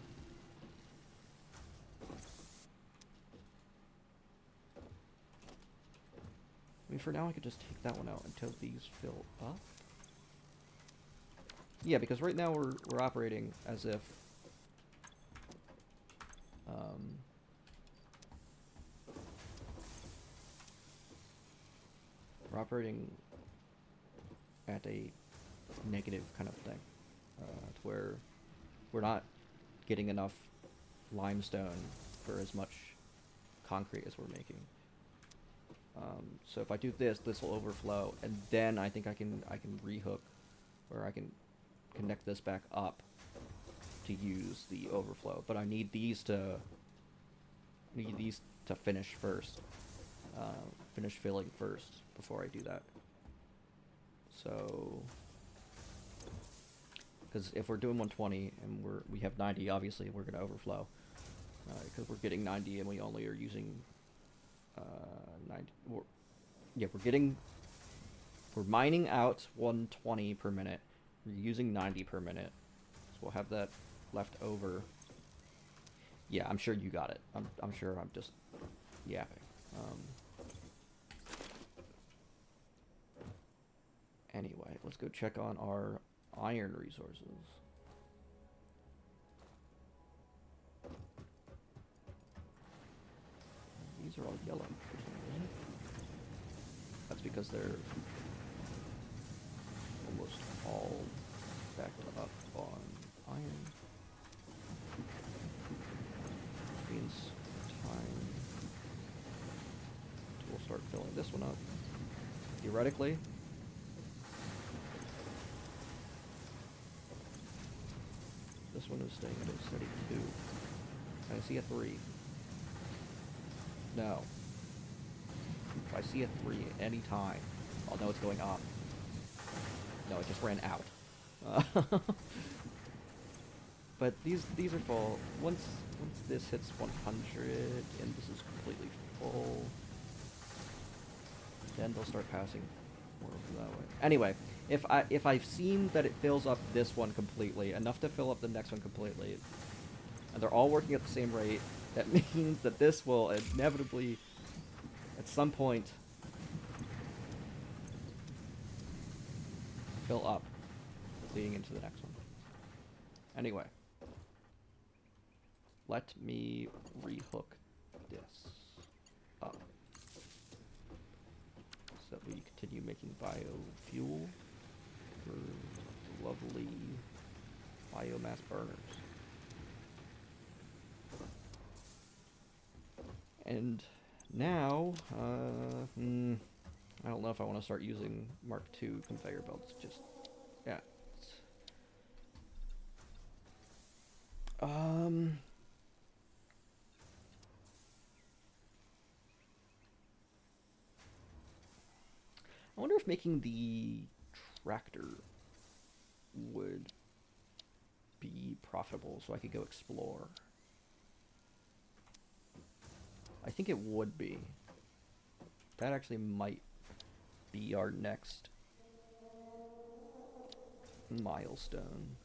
mean, for now I could just take that one out until these fill up. Yeah, because right now we're operating as if we're operating at a negative kind of thing, to where we're not getting enough limestone for as much concrete as we're making. So if I do this, this will overflow, and then I think I can rehook, or I can connect this back up to use the overflow. But I need these to finish first, finish filling first before I do that. So, because if we're doing 120 and we have 90, obviously we're gonna overflow, because we're getting 90 and we only are using 90. We're mining out 120 per minute. We're using 90 per minute, so we'll have that left over. Yeah, I'm sure you got it. I'm sure I'm just yapping. Anyway, let's go check on our iron resources. These are all yellow for some reason. That's because they're almost all backed up on iron. Which means time we'll start filling this one up. Theoretically. This one is staying at a steady 2. I see a 3. No. If I see a 3 at any time, I'll know it's going up. No, it just ran out. But these are full. Once this hits 100 and this is completely full, then they'll start passing more over that way. Anyway, if I've seen that it fills up this one completely, enough to fill up the next one completely, and they're all working at the same rate, that means that this will inevitably, at some point, fill up, leading into the next one. Anyway, let me rehook this up so that we continue making biofuel for lovely biomass burners. And now, I don't know if I want to start using Mark II conveyor belts just yet. I wonder if making the tractor would be profitable so I could go explore. I think it would be. That actually might be our next milestone.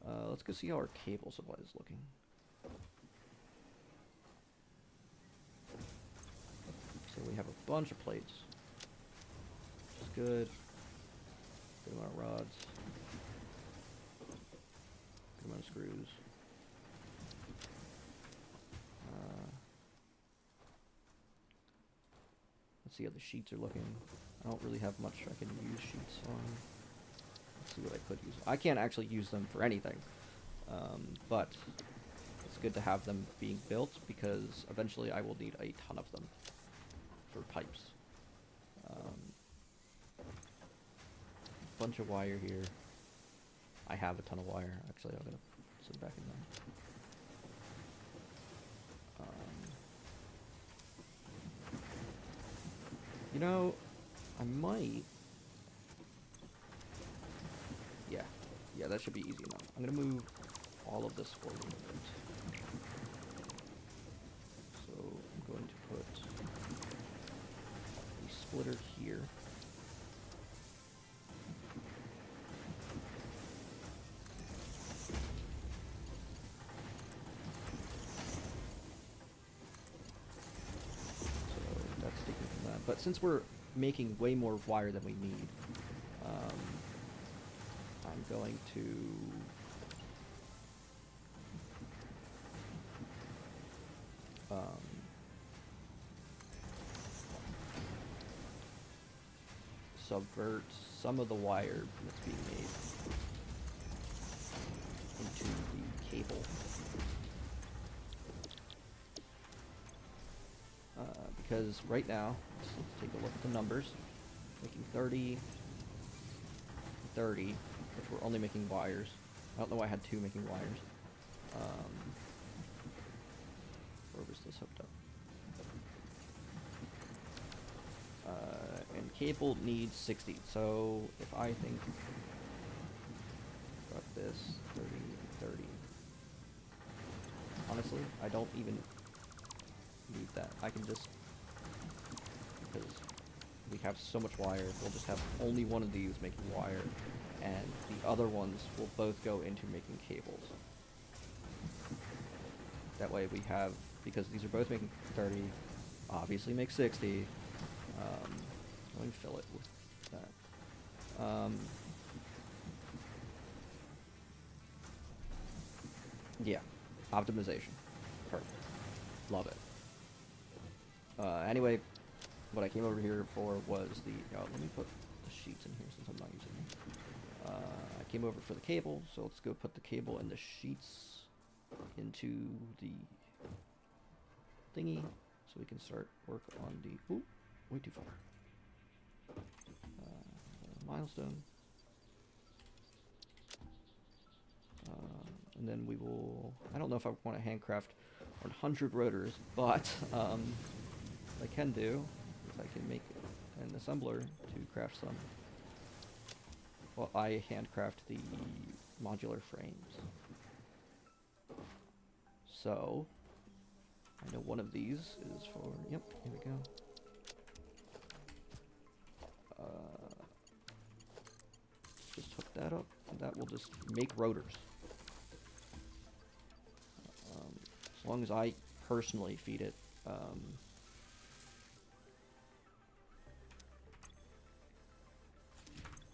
Let's go see how our cable supply is looking. So we have a bunch of plates, which is good. Good amount of rods. Good amount of screws. Let's see how the sheets are looking. I don't really have much I can use sheets on. Let's see what I could use. I can't actually use them for anything, but it's good to have them being built because eventually I will need a ton of them for pipes. bunch of wire here. I have a ton of wire. Actually, I'm gonna put some back in there. You know, I might. Yeah, that should be easy enough. I'm gonna move all of this forward a bit. So I'm going to put a splitter here. So that's taken from that. But since we're making way more wire than we need, I'm going to subvert some of the wire that's being made into the cable. Because right now, let's take a look at the numbers. Making 30, 30, which we're only making wires. I don't know why I had two making wires. Where was this hooked up? And cable needs 60. So if I think about this, 30, 30. Honestly, I don't even need that. I can just, because we have so much wire, we'll just have only one of these making wire, and the other ones will both go into making cables. That way we have, because these are both making 30, obviously make 60. Let me fill it with that. Yeah, optimization. Perfect. Love it. Anyway, what I came over here for was the, let me put the sheets in here since I'm not using them. I came over for the cable, so let's go put the cable and the sheets into the thingy, so we can start work on the, ooh, way too far. Milestone. And then we will, I don't know if I want to handcraft 100 rotors, but I can do is I can make an assembler to craft some. Well, I handcraft the modular frames. So, I know one of these is for, yep, here we go. Just hook that up, and that will just make rotors. As long as I personally feed it.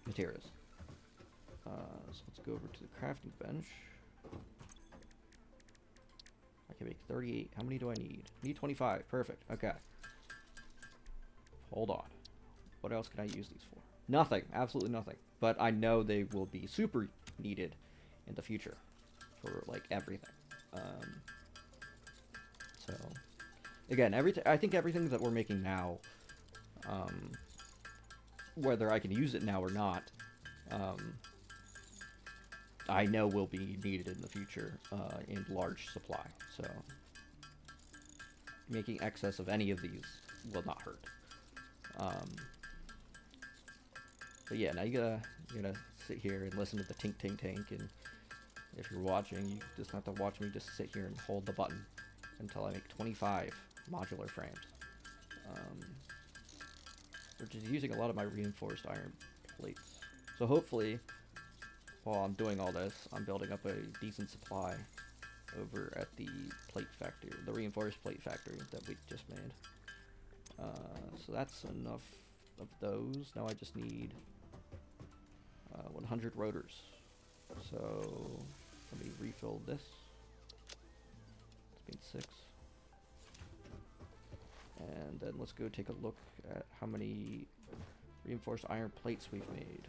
Materials. So let's go over to the crafting bench. I can make 38. How many do I need? I need 25. Perfect. Okay. Hold on. What else can I use these for? Nothing. Absolutely nothing. But I know they will be super needed in the future for like everything. So again, I think everything that we're making now, whether I can use it now or not, I know will be needed in the future in large supply. So making excess of any of these will not hurt. But yeah, now you gotta sit here and listen to the tink tink tink, and if you're watching, you just have to watch me just sit here and hold the button until I make 25 modular frames. Which is using a lot of my reinforced iron plates. So hopefully, while I'm doing all this, I'm building up a decent supply over at the plate factory, the reinforced plate factory that we just made. So that's enough of those. Now I just need 100 rotors. So let me refill this. It's been 6. And then let's go take a look at how many reinforced iron plates we've made.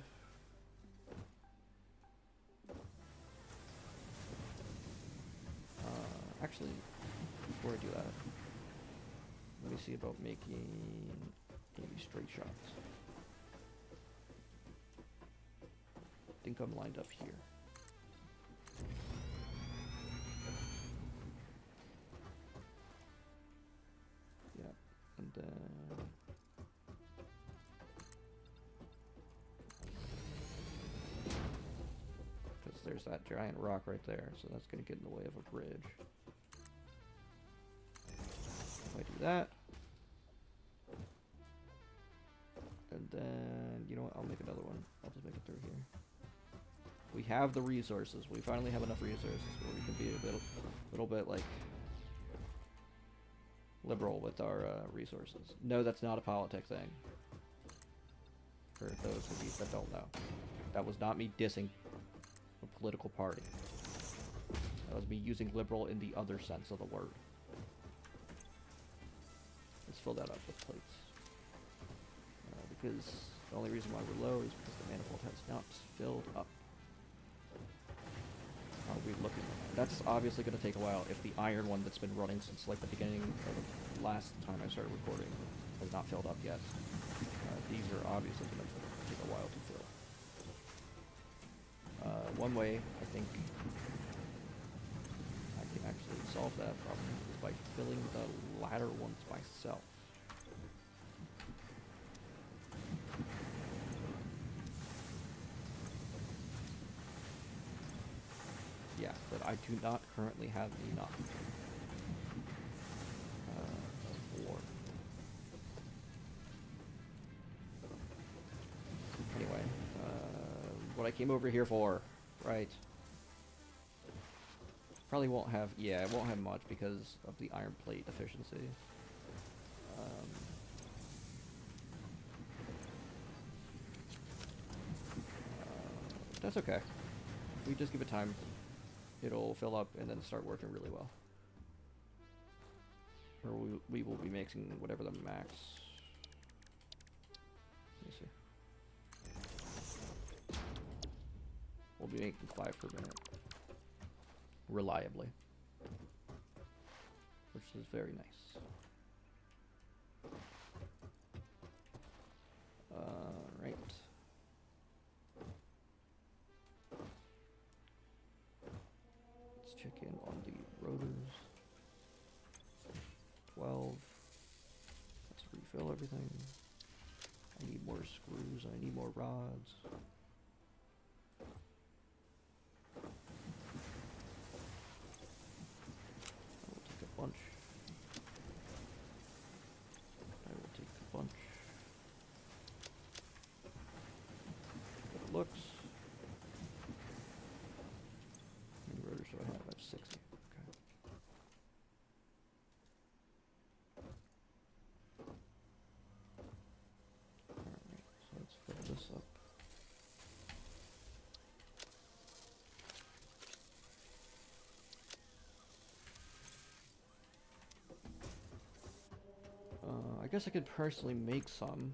Actually, before I do that, let me see about making maybe straight shots. think I'm lined up here. Yeah, and then... because there's that giant rock right there, so that's going to get in the way of a bridge. If I do that... and then, you know what, I'll make another one. I'll just make it through here. We have the resources. We finally have enough resources where we can be a little bit, like, liberal with our resources. No, that's not a politic thing. For those of you that don't know. That was not me dissing a political party. That was me using liberal in the other sense of the word. Let's fill that up with plates. Because the only reason why we're low is because the manifold has not filled up. How are we looking? That's obviously going to take a while if the iron one that's been running since like the beginning of the last time I started recording has not filled up yet. These are obviously going to take a while to fill. One way I think I can actually solve that problem is by filling the latter ones myself. Yeah, but I do not currently have enough for. Anyway, what I came over here for, right? Probably won't have, yeah, it won't have much because of the iron plate efficiency. That's okay. We just give it time. It'll fill up and then start working really well. Or we will be mixing whatever the max. Let me see. We'll be making 5 per minute. Reliably. Which is very nice. Right. Let's check in on the rotors. 12. Let's refill everything. I need more screws. I need more rods. I will take a bunch. I will take a bunch. But it looks. How many rotors do I have? I have 60. Okay. Alright, so let's fill this up. I guess I could personally make some.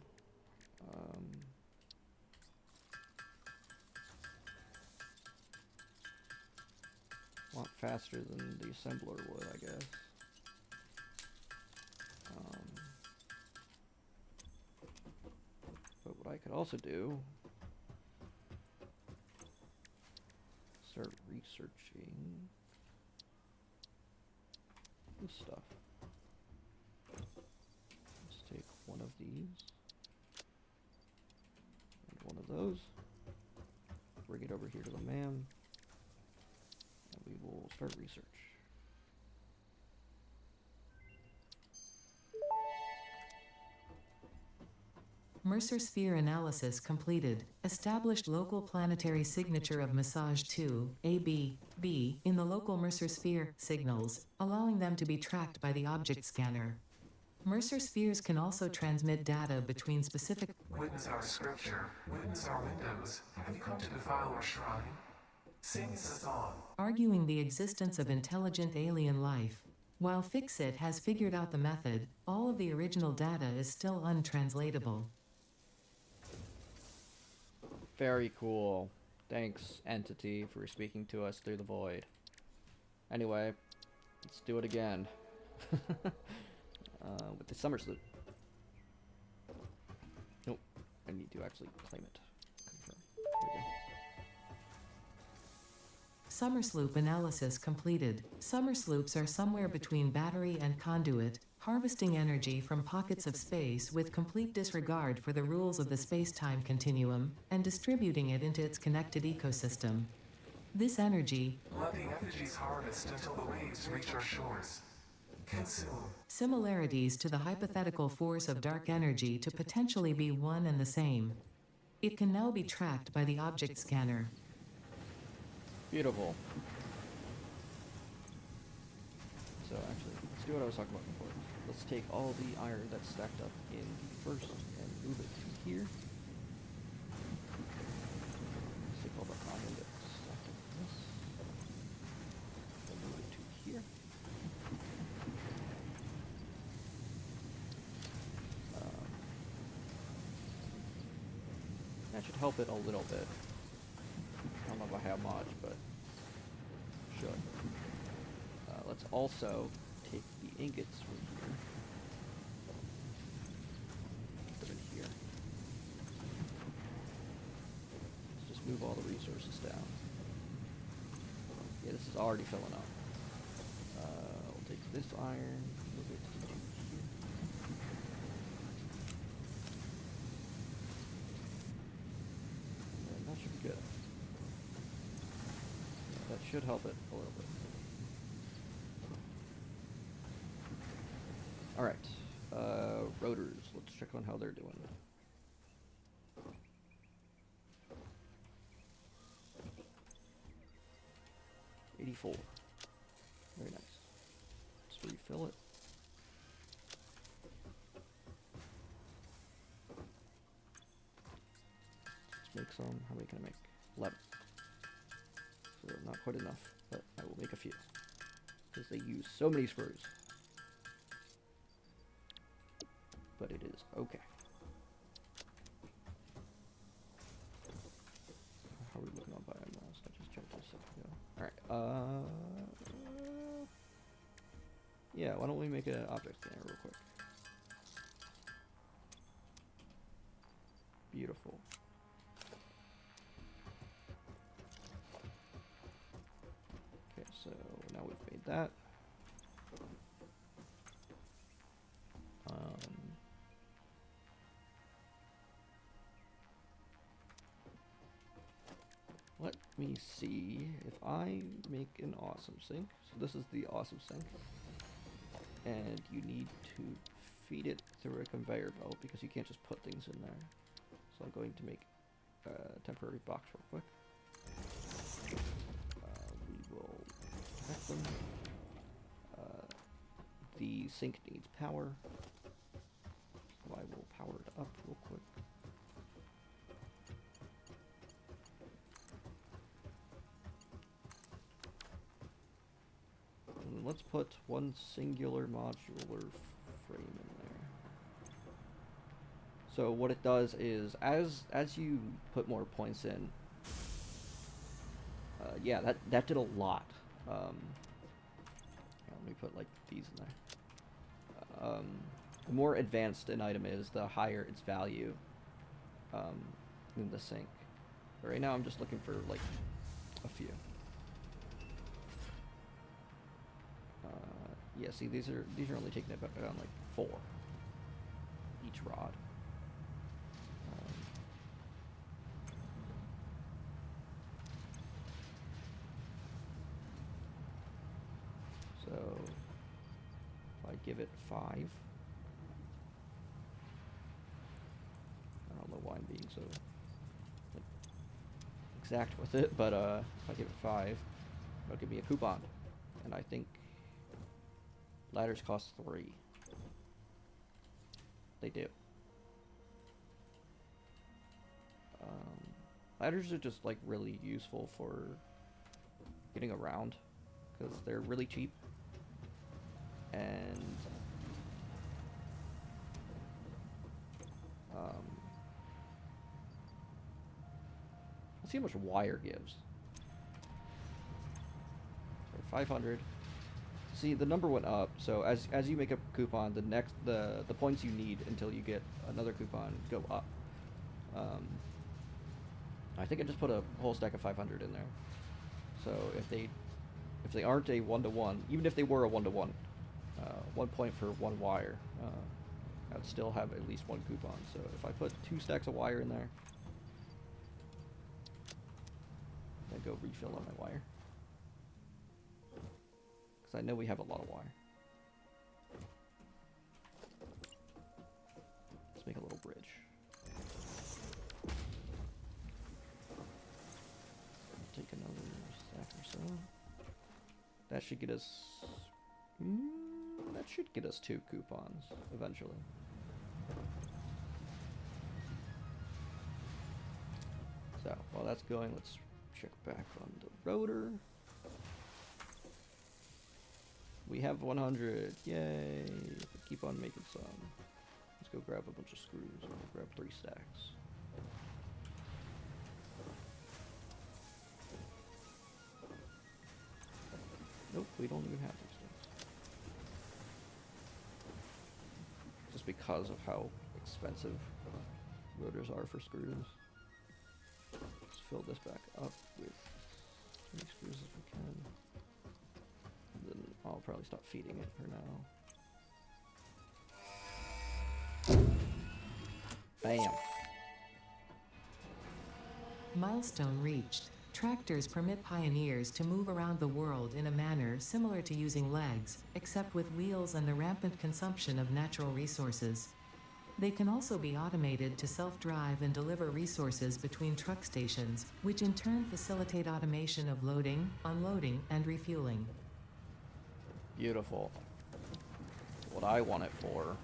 A lot faster than the assembler would, I guess. But what I could also do, start researching this stuff. Let's take one of these and one of those, bring it over here to the man, and we will start research. Mercer sphere analysis completed. Established local planetary signature of massage 2, AB, B, in the local Mercer sphere signals, allowing them to be tracked by the object scanner. Mercer spheres can also transmit data between specific. Witness our scripture, witness our windows. Have you come to defile our shrine? Sing us a song. Arguing the existence of intelligent alien life. While Fixit has figured out the method, all of the original data is still untranslatable. Very cool. Thanks, Entity, for speaking to us through the void. Anyway, let's do it again. With the summer sloop. Nope, I need to actually claim it. Confirm. There we go. Summer sloop analysis completed. Summer sloops are somewhere between battery and conduit, harvesting energy from pockets of space with complete disregard for the rules of the space-time continuum, and distributing it into its connected ecosystem. This energy, Let the effigies harvest until the waves reach our shores. Consume. similarities to the hypothetical force of dark energy to potentially be one and the same. It can now be tracked by the object scanner. Beautiful. So actually, let's do what I was talking about before. Let's take all the iron that's stacked up in the first and move it to here. Let's take all the iron that's stacked up in this and move it to here. That should help it a little bit. I don't know by how much, but should. Let's also take the ingots from here. Put them in here. Let's just move all the resources down. Yeah, this is already filling up. We'll take this iron, move it to here. And that should be good. That should help it a little bit. Alright, rotors, let's check on how they're doing. $84. Very nice. Let's refill it. Let's make some. How many can I make? 11. So not quite enough, but I will make a few. Because they use so many screws. But it is okay. How are we looking on biomass? I just checked this a second ago. Alright, yeah, why don't we make an object scanner real quick? Beautiful. Okay, so now we've made that. Let me see if I make an awesome sink. So this is the awesome sink. And you need to feed it through a conveyor belt because you can't just put things in there. So I'm going to make a temporary box real quick. We will connect them. The sink needs power. So I will power it up real quick. And let's put one singular modular frame in there. So what it does is, as you put more points in, yeah, that did a lot. Let me put like these in there. The more advanced an item is, the higher its value in the sink. But right now I'm just looking for like a few. Yeah, see, these are only taking it down like 4 each rod. So if I give it 5, I don't know why I'm being so like, exact with it, but if I give it 5, it'll give me a coupon, and I think ladders cost 3. They do. Ladders are just like really useful for getting around because they're really cheap, and let's see how much wire gives. So 500. See, the number went up, so as you make a coupon, the points you need until you get another coupon go up. I think I just put a whole stack of 500 in there. So if they aren't a 1-to-1, even if they were a 1-to-1, 1 point for 1 wire, I'd still have at least 1 coupon. So if I put 2 stacks of wire in there, I go refill on my wire. Because I know we have a lot of wire. Let's make a little bridge. Take another stack or so. That should get us... that should get us 2 coupons eventually. So, while that's going, let's check back on the rotor. We have 100. Yay! Keep on making some. Let's go grab a bunch of screws. I'm gonna grab 3 stacks. Nope, we don't even have these things. Just because of how expensive rotors are for screws. Let's fill this back up with as many screws as we can. And then I'll probably stop feeding it for now. Bam! Milestone reached. Tractors permit pioneers to move around the world in a manner similar to using legs, except with wheels and the rampant consumption of natural resources. They can also be automated to self-drive and deliver resources between truck stations, which in turn facilitate automation of loading, unloading, and refueling. Beautiful. What I want it for.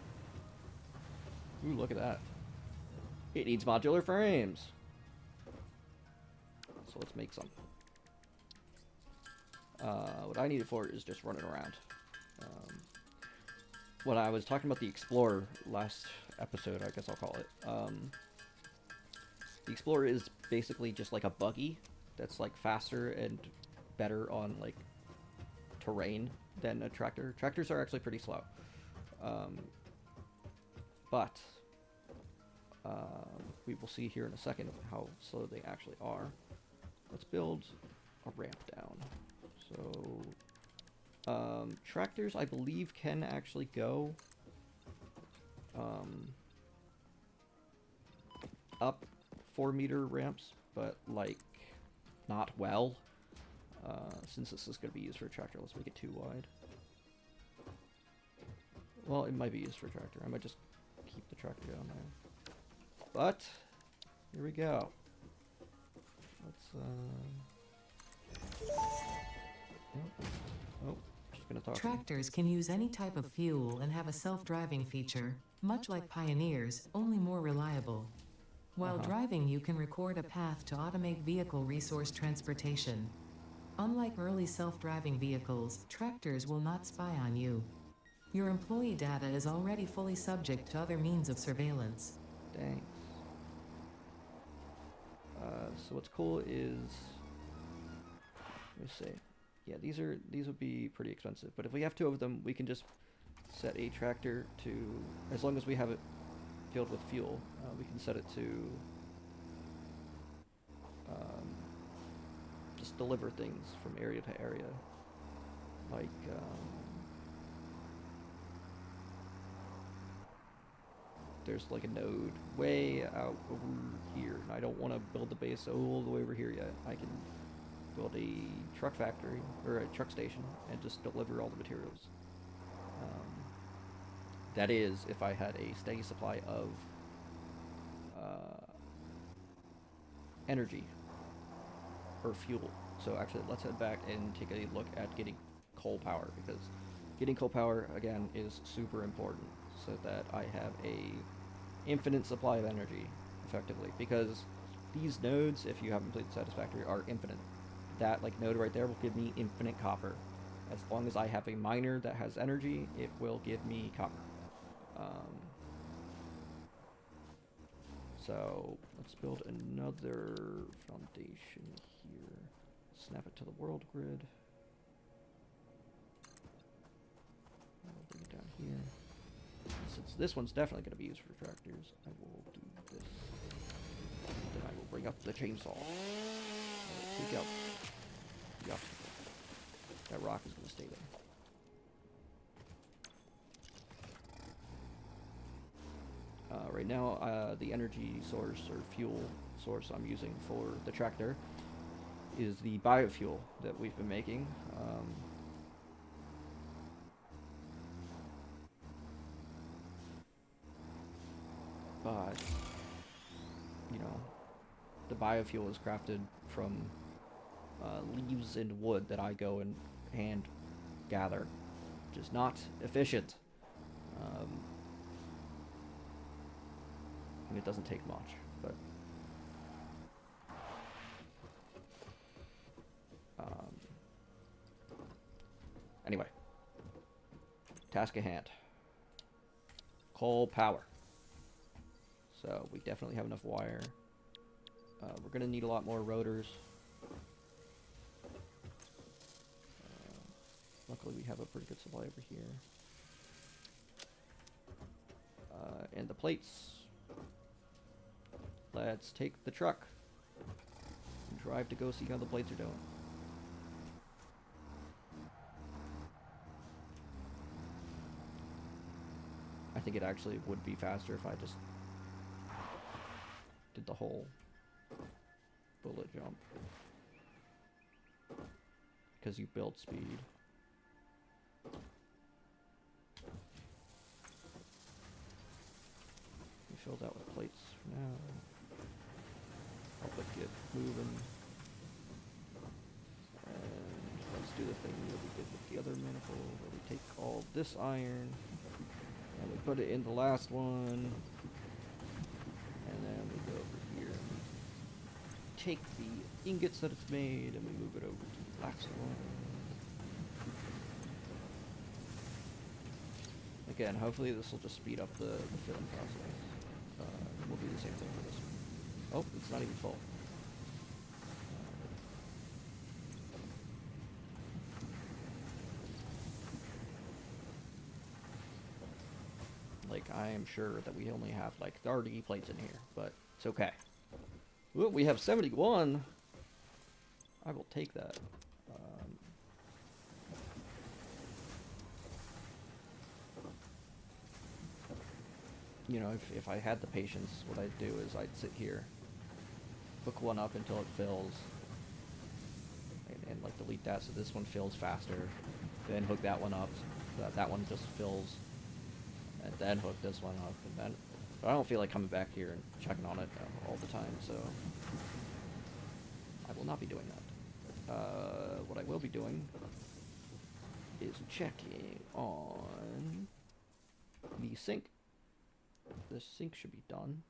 Ooh, look at that. It needs modular frames. So let's make some. What I need it for is just running around. When I was talking about the Explorer last episode, I guess I'll call it. The Explorer is basically just like a buggy that's like faster and better on like terrain than a tractor. Tractors are actually pretty slow. But we will see here in a second how slow they actually are. Let's build a ramp down. So, tractors, I believe, can actually go up 4-meter ramps, but, like, not well. Since this is going to be used for a tractor, let's make it 2 wide. Well, it might be used for a tractor. I might just keep the tractor down there. But, here we go. Let's, oh, just gonna talk. Tractors can use any type of fuel and have a self-driving feature, much like Pioneers, only more reliable. While driving, you can record a path to automate vehicle resource transportation. Unlike early self-driving vehicles, tractors will not spy on you. Your employee data is already fully subject to other means of surveillance. Thanks. So what's cool is, let me see. Yeah, these would be pretty expensive, but if we have 2 of them, we can just set a tractor to, as long as we have it filled with fuel, we can set it to just deliver things from area to area, like there's like a node way out over here, and I don't want to build the base all the way over here yet. I can build a truck factory, or a truck station, and just deliver all the materials. That is, if I had a steady supply of energy, or fuel. So actually, let's head back and take a look at getting coal power, because getting coal power, again, is super important, so that I have a infinite supply of energy, effectively, because these nodes, if you haven't played Satisfactory, are infinite. That like node right there will give me infinite copper. As long as I have a miner that has energy, it will give me copper. So let's build another foundation here. Snap it to the world grid. I'll bring it down here. Since this one's definitely going to be used for tractors, I will do this. Then I will bring up the chainsaw. Take out Yup. That rock is going to stay there. Right now, the energy source or fuel source I'm using for the tractor is the biofuel that we've been making. But, you know, the biofuel is crafted from leaves and wood that I go and hand gather, which is not efficient. And it doesn't take much, but anyway, task at hand. Coal power. So we definitely have enough wire. We're gonna need a lot more rotors. Luckily we have a pretty good supply over here. And the plates. Let's take the truck and drive to go see how the plates are doing. I think it actually would be faster if I just did the whole bullet jump, because you build speed. We filled out with plates for now. Help it get moving. And let's do the thing that we did with the other manifold, where we take all this iron and we put it in the last one. And then we go over here and take the ingots that it's made and we move it over to the last one. Again, hopefully this will just speed up the filling process. We'll do the same thing for this one. Oh, it's not even full. Like, I am sure that we only have like 30 plates in here, but it's okay. Ooh, we have 71. I will take that. You know, if I had the patience, what I'd do is I'd sit here, hook one up until it fills, and like delete that so this one fills faster, then hook that one up so that one just fills, and then hook this one up, and then, but I don't feel like coming back here and checking on it all the time, so I will not be doing that. What I will be doing is checking on the sink. The sink should be done.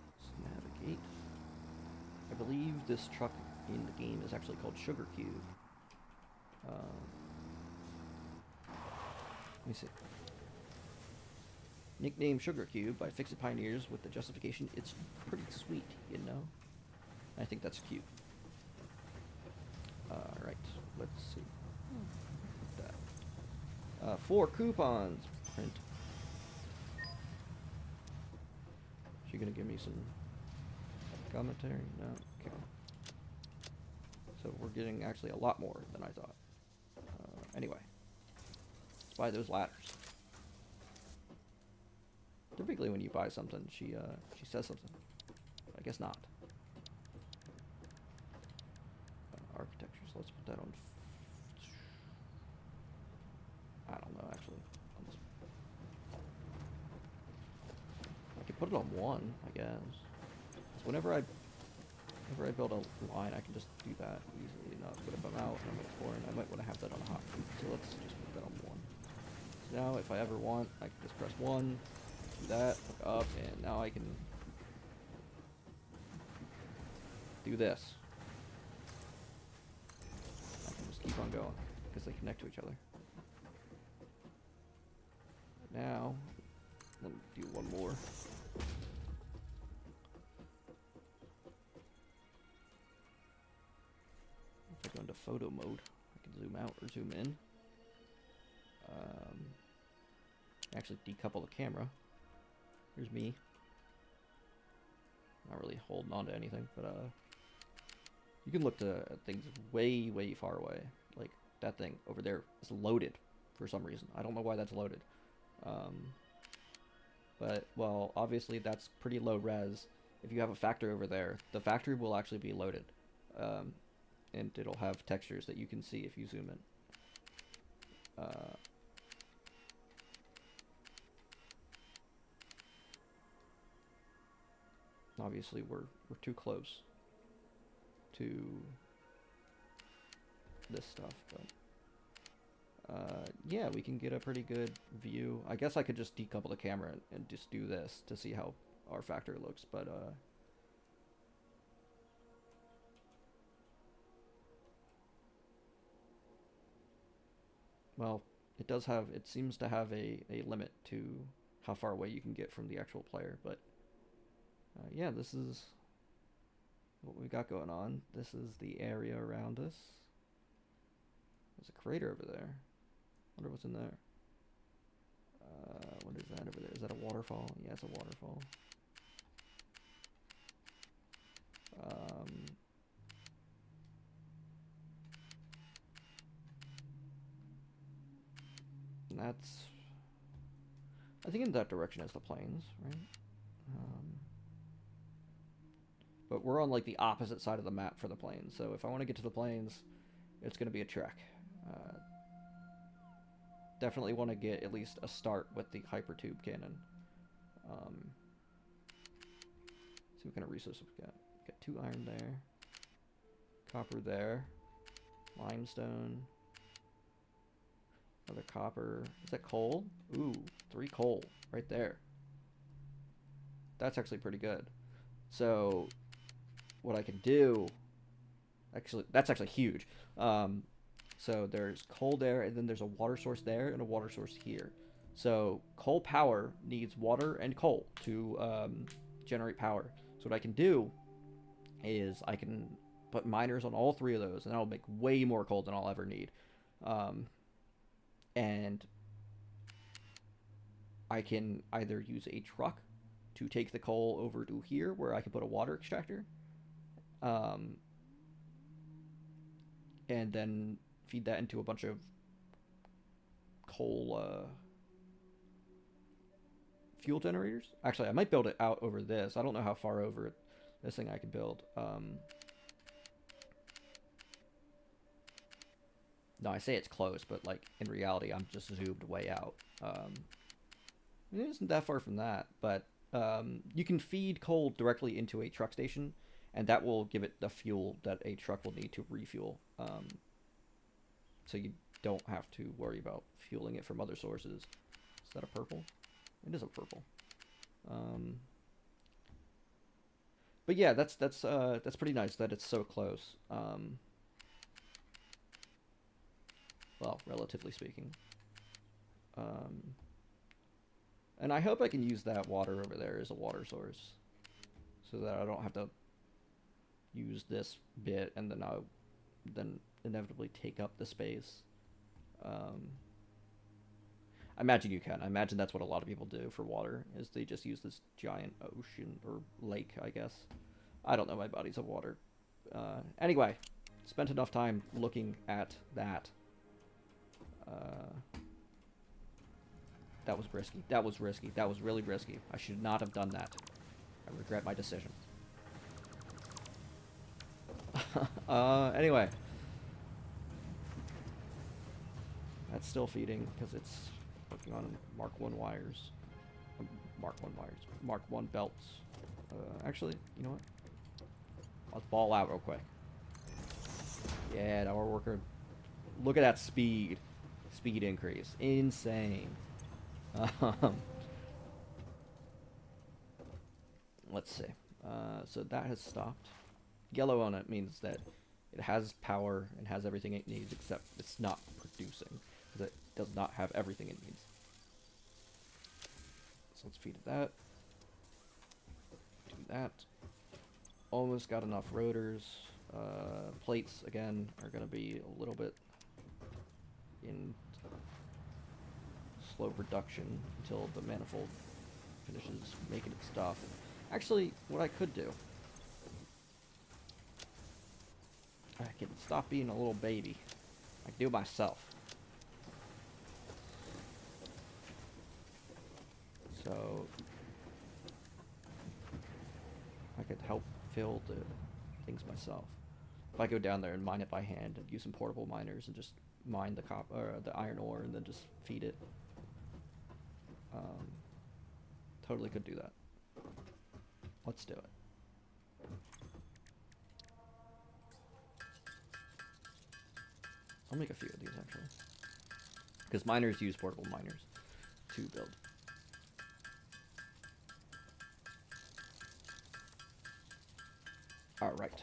Let's navigate. I believe this truck in the game is actually called Sugar Cube. Let me see. Nicknamed Sugar Cube by Fix-It Pioneers with the justification it's pretty sweet, you know? I think that's cute. Alright, let's see. That. 4 coupons. Print. Is she gonna give me some commentary? No? Okay. So we're getting actually a lot more than I thought. Anyway. Let's buy those ladders. Typically when you buy something, she says something. I guess not. Architecture, so let's put that on. I don't know, actually. I could put it on 1, I guess. So whenever I build a line, I can just do that easily enough. But if I'm out and I'm exploring, I might want to have that on a hotkey. So let's just put that on 1. So now, if I ever want, I can just press 1, do that, hook up, and now I can do this. Keep on going, because they connect to each other. Now, let me do one more. If I go into photo mode, I can zoom out or zoom in. Actually decouple the camera. Here's me. Not really holding on to anything, but you can look to things way, way far away. Like that thing over there is loaded for some reason. I don't know why that's loaded. But, well, obviously that's pretty low res. If you have a factory over there, the factory will actually be loaded. And it'll have textures that you can see if you zoom in. Obviously, we're too close to this stuff, but yeah, we can get a pretty good view. I guess I could just decouple the camera and just do this to see how our factory looks, but well, it seems to have a limit to how far away you can get from the actual player, but yeah, this is what we got going on. This is the area around us. There's a crater over there. Wonder what's in there. What is that over there? Is that a waterfall? Yeah, it's a waterfall. And that's, I think in that direction is the plains, right? But we're on like the opposite side of the map for the plains, so if I want to get to the plains, it's going to be a trek. Definitely want to get at least a start with the hypertube cannon. See what kind of resources we got. Got 2 iron there, copper there, limestone, another copper. Is that coal? Ooh, 3 coal right there. That's actually pretty good. So what I can do, actually, that's actually huge. So there's coal there, and then there's a water source there and a water source here. So coal power needs water and coal to generate power. So what I can do is I can put miners on all 3 of those, and that'll make way more coal than I'll ever need. And I can either use a truck to take the coal over to here, where I can put a water extractor, and then feed that into a bunch of coal fuel generators. Actually, I might build it out over this. I don't know how far over this thing I can build. No, I say it's close, but like in reality, I'm just zoomed way out. It isn't that far from that, but you can feed coal directly into a truck station, and that will give it the fuel that a truck will need to refuel. So you don't have to worry about fueling it from other sources. Is that a purple? It is a purple. But yeah, that's pretty nice that it's so close. Well, relatively speaking. And I hope I can use that water over there as a water source, so that I don't have to use this bit and then I'll inevitably take up the space. I imagine you can. I imagine that's what a lot of people do for water, is they just use this giant ocean or lake, I guess. I don't know my bodies of water. Anyway, spent enough time looking at that. That was risky. That was risky. That was really risky. I should not have done that. I regret my decision. Anyway. That's still feeding because it's working on Mark 1 wires. Mark 1 wires. Mark 1 belts. Actually, you know what? Let's ball out real quick. Yeah, now we're working. Look at that speed. Speed increase. Insane. Let's see. So that has stopped. Yellow on it means that it has power and has everything it needs, except it's not producing, because it does not have everything it needs. So let's feed it that. Do that. Almost got enough rotors. Plates, again, are going to be a little bit in slow production until the manifold finishes making its stuff. Actually, what I could do, I can stop being a little baby. I can do it myself. So I could help fill the things myself. If I go down there and mine it by hand and use some portable miners and just mine the iron ore and then just feed it, totally could do that. Let's do it. I'll make a few of these actually, because miners use portable miners to build. All right.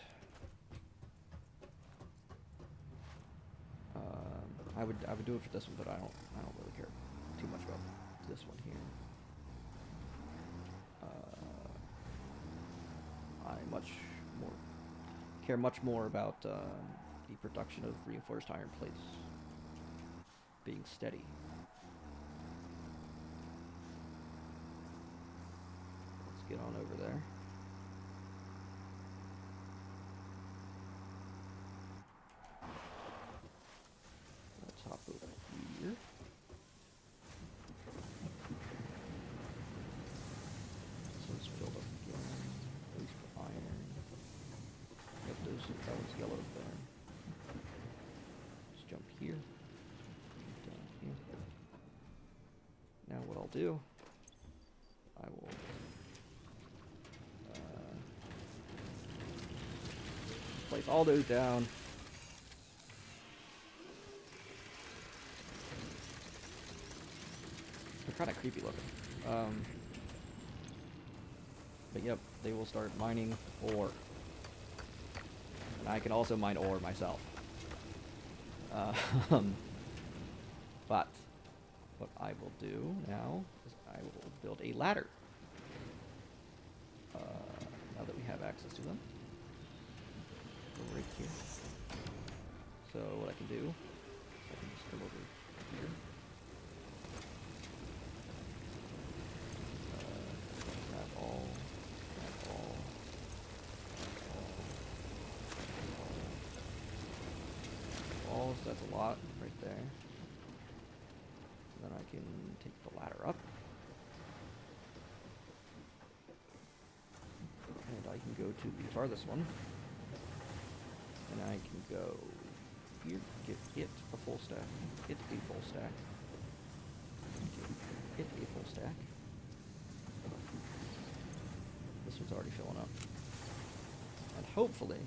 I would do it for this one, but I don't really care too much about this one here. I care much more about the production of reinforced iron plates being steady. Let's get on over there. Let's hop over here. This one's filled up again, at least for iron. Yep, that one's yellow there. Just jump here. Down here. Now what I'll do, I will place all those down. They're kind of creepy looking. But yep, they will start mining ore. And I can also mine ore myself. But what I will do now is I will build a ladder. Now that we have access to them. Go right here. So what I can do is I can just come over here. Grab all. So that's a lot right there. Then I can take the ladder up. And I can go to the farthest one. And I can go here, get it a full stack. Get a full stack. Get a full stack. This one's already filling up. And hopefully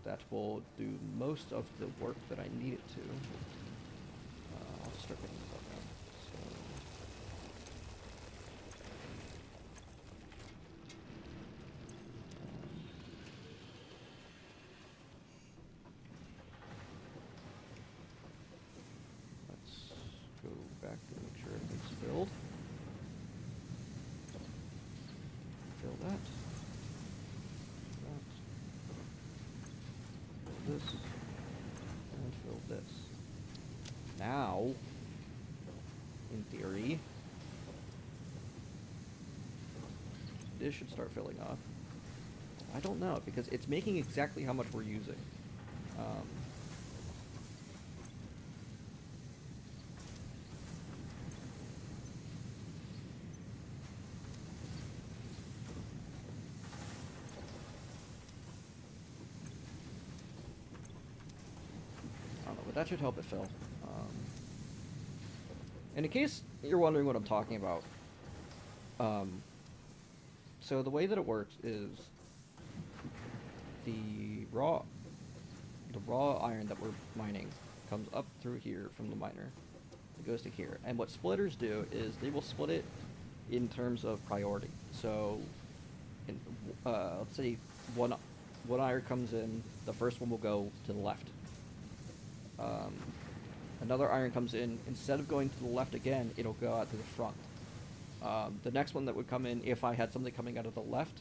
that will do most of the work that I need it to. I'll just start thinking about that. So, let's go back and make sure everything's filled. Fill that. This and fill this. Now, in theory, this should start filling up. I don't know, because it's making exactly how much we're using. That should help it fill. And in case you're wondering what I'm talking about, so the way that it works is the raw iron that we're mining comes up through here from the miner. It goes to here. And what splitters do is they will split it in terms of priority. So, let's say one iron comes in, the first one will go to the left. Another iron comes in, instead of going to the left again, it'll go out to the front. The next one that would come in, if I had something coming out of the left,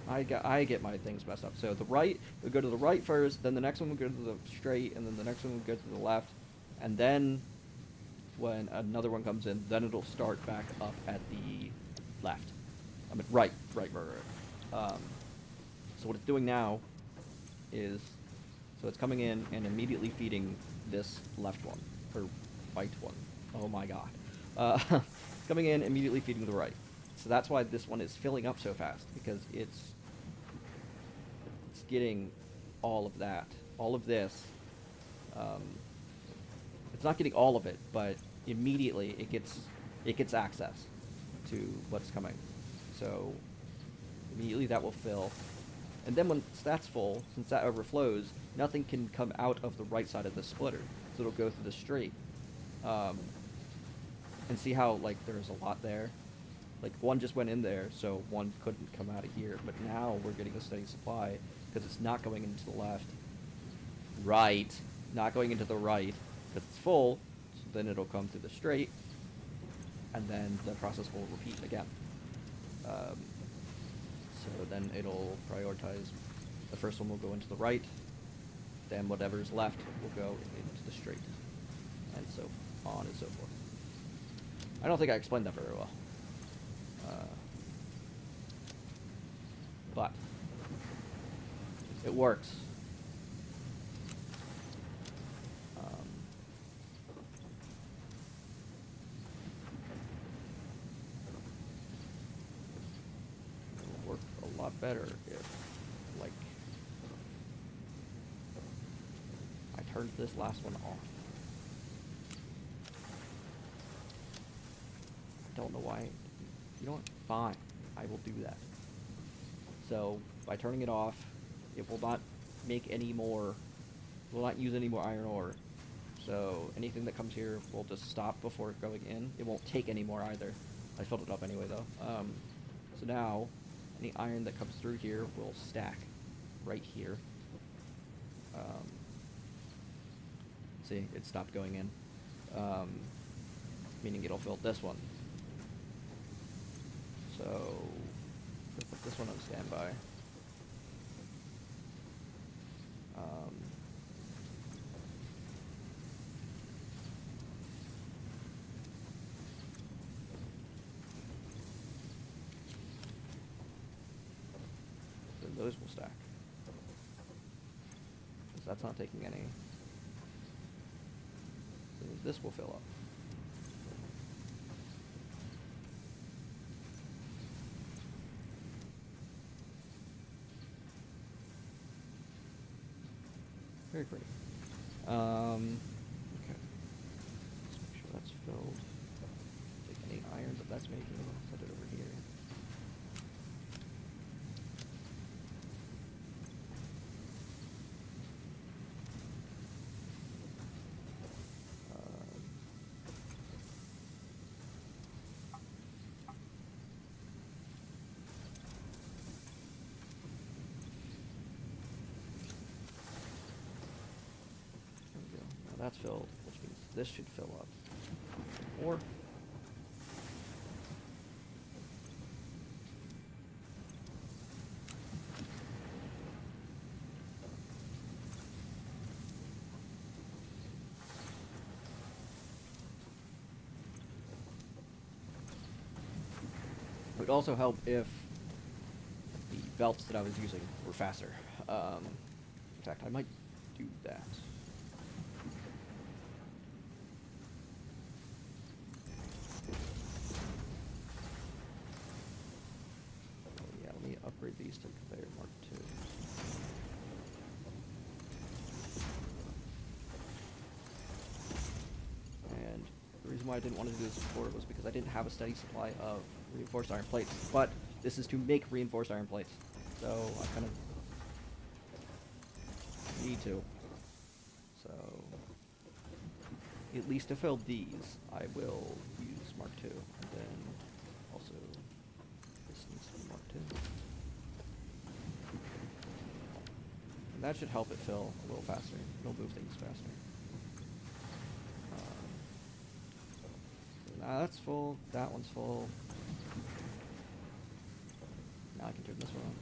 I get my things messed up. So the right would go to the right first, then the next one would go to the straight, and then the next one would go to the left, and then when another one comes in, then it'll start back up at the left. I mean, right. So what it's doing now is, so it's coming in and immediately feeding this left one, or right one. Oh my god. It's coming in, immediately feeding the right. So that's why this one is filling up so fast, because it's getting all of that, all of this. It's not getting all of it, but immediately it gets access to what's coming. So immediately that will fill. And then when that's full, since that overflows, nothing can come out of the right side of the splitter. So it'll go through the straight. And see how, like, there's a lot there? Like, one just went in there, so one couldn't come out of here. But now we're getting a steady supply, because it's not going into the left. Right. Not going into the right, because it's full. So then it'll come through the straight. And then the process will repeat again. So then it'll prioritize, the first one will go into the right, then whatever's left will go into the straight, and so on and so forth. I don't think I explained that very well. But it works. It'll work a lot better if, like, I turned this last one off. I don't know why. You know what? Fine. I will do that. So, by turning it off, it will not make any more, will not use any more iron ore. So, anything that comes here will just stop before going in. It won't take any more either. I filled it up anyway, though. So now, any iron that comes through here will stack right here. See, it stopped going in. Meaning it'll fill this one. So, we'll put this one on standby. Then those will stack. Because that's not taking any. So this will fill up. Very pretty. Okay. Let's make sure that's filled. Take any iron that that's making, set it over here. That's filled, which means this should fill up. Or it would also help if the belts that I was using were faster. In fact, I might do that. Upgrade these to Conveyor Mark II. And the reason why I didn't want to do this before was because I didn't have a steady supply of reinforced iron plates. But this is to make reinforced iron plates. So I kind of need to. So at least to fill these, I will use Mark II. And then also this needs to be Mark II. And that should help it fill a little faster. It'll move things faster. Now that's full. That one's full. Now I can turn this one on.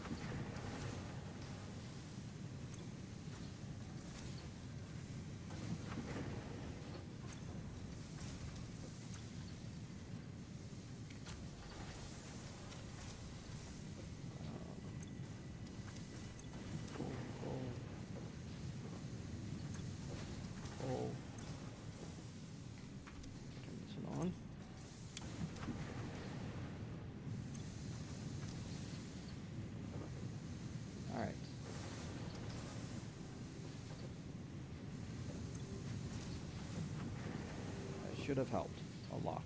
should have helped a lot.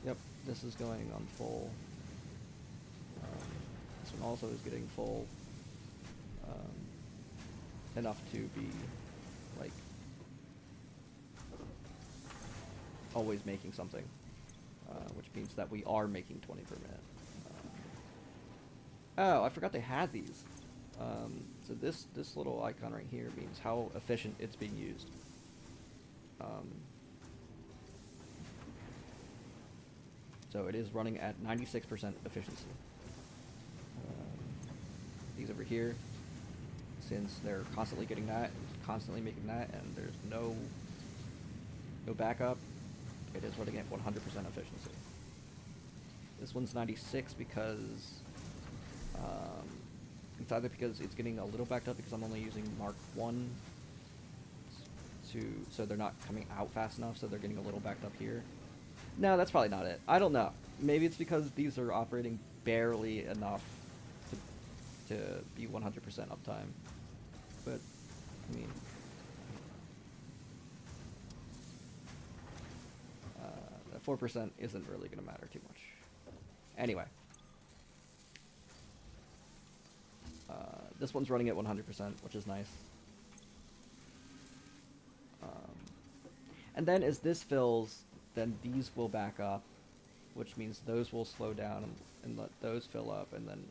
Yep, this is going on full. This one also is getting full. Enough to be, like, always making something. Which means that we are making 20 per minute. Oh, I forgot they had these. So this little icon right here means how efficient it's being used. So it is running at 96% efficiency. These over here, since they're constantly getting that, constantly making that, and there's no backup, it is running at 100% efficiency. This one's 96 because it's either because it's getting a little backed up because I'm only using Mark 1 so they're not coming out fast enough, so they're getting a little backed up here. No, that's probably not it. I don't know. Maybe it's because these are operating barely enough to be 100% uptime. But, I mean, that 4% isn't really going to matter too much. Anyway. This one's running at 100%, which is nice. And then as this fills, then these will back up, which means those will slow down and let those fill up, and then,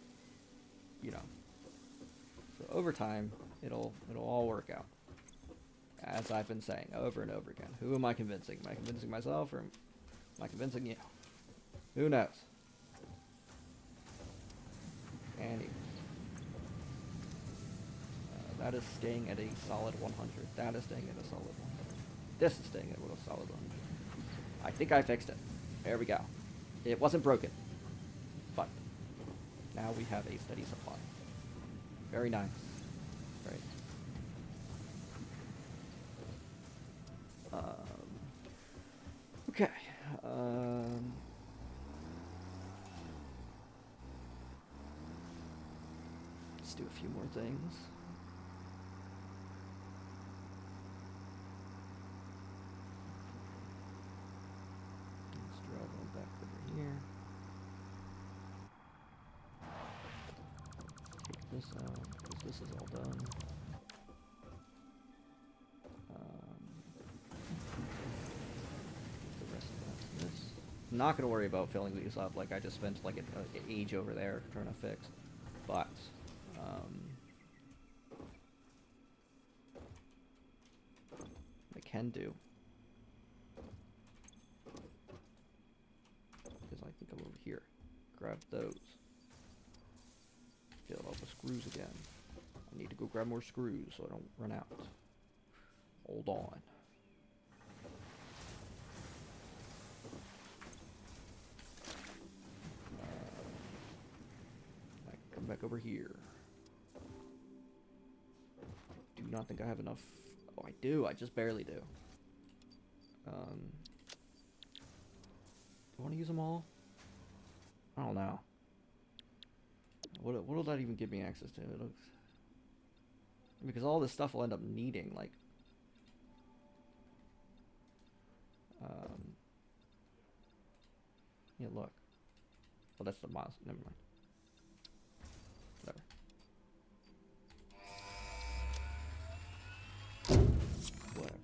you know. So over time, it'll all work out. As I've been saying over and over again. Who am I convincing? Am I convincing myself, or am I convincing you? Who knows? Anyway. That is staying at a solid 100. That is staying at a solid 100. This is staying at a solid 100. I think I fixed it. There we go. It wasn't broken. But now we have a steady supply. Very nice. Right. Okay. Let's do a few more things. Let's drive on back over here. Take this out, because this is all done. The rest of that to this. I'm not going to worry about filling these up like I just spent like an age over there trying to fix. But, I can do. Because I think I'm over here. Grab those. Fill all the screws again. I need to go grab more screws so I don't run out. Hold on. I can come back over here. I do not think I have enough. Oh, I do. I just barely do. Do I want to use them all? I don't know. What will that even give me access to? It looks... Because all this stuff will end up needing, like... Yeah, look. Oh, that's the miles. Never mind. Whatever. Whatever.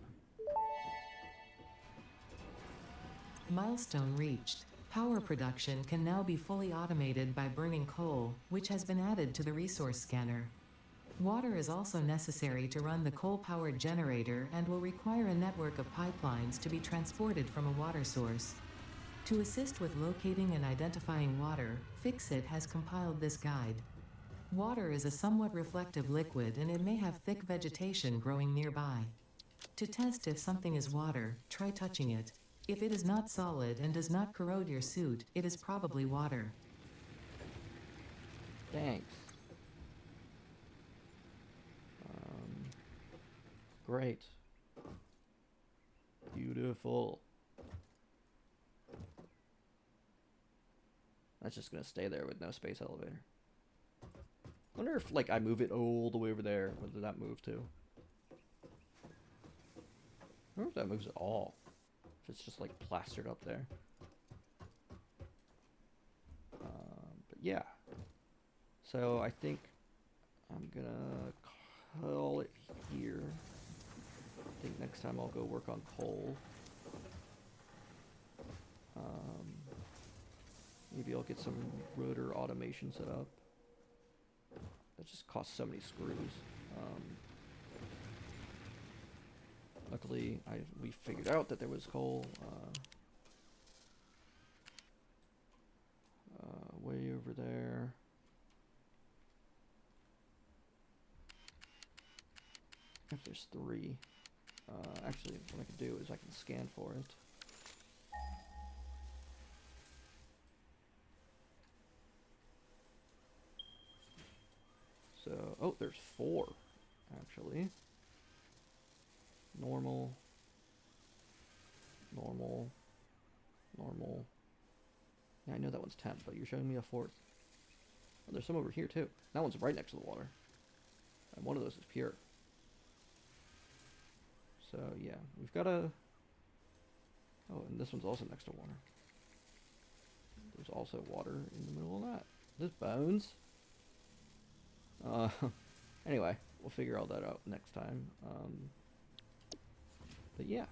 Milestone reached. Power production can now be fully automated by burning coal, which has been added to the resource scanner. Water is also necessary to run the coal-powered generator and will require a network of pipelines to be transported from a water source. To assist with locating and identifying water, Fixit has compiled this guide. Water is a somewhat reflective liquid and it may have thick vegetation growing nearby. To test if something is water, try touching it. If it is not solid and does not corrode your suit, it is probably water. Thanks. Great. Beautiful. That's just gonna stay there with no space elevator. wonder if, like, I move it all the way over there. Where did that move to? I wonder if that moves at all. If it's just, like, plastered up there. But yeah. So I think I'm gonna call it here. I think next time I'll go work on coal. Maybe I'll get some rotor automation set up. That just costs so many screws. Luckily, we figured out that there was coal way over there. If there's 3. Actually, what I can do is I can scan for it. So, oh, there's 4, actually. Normal. Normal. Normal. Yeah, I know that one's 10, but you're showing me a 4th. Oh, there's some over here, too. That one's right next to the water. And one of those is pure. So, yeah, we've got a... Oh, and this one's also next to water. There's also water in the middle of that. Is this bones? Anyway, we'll figure all that out next time. But yeah.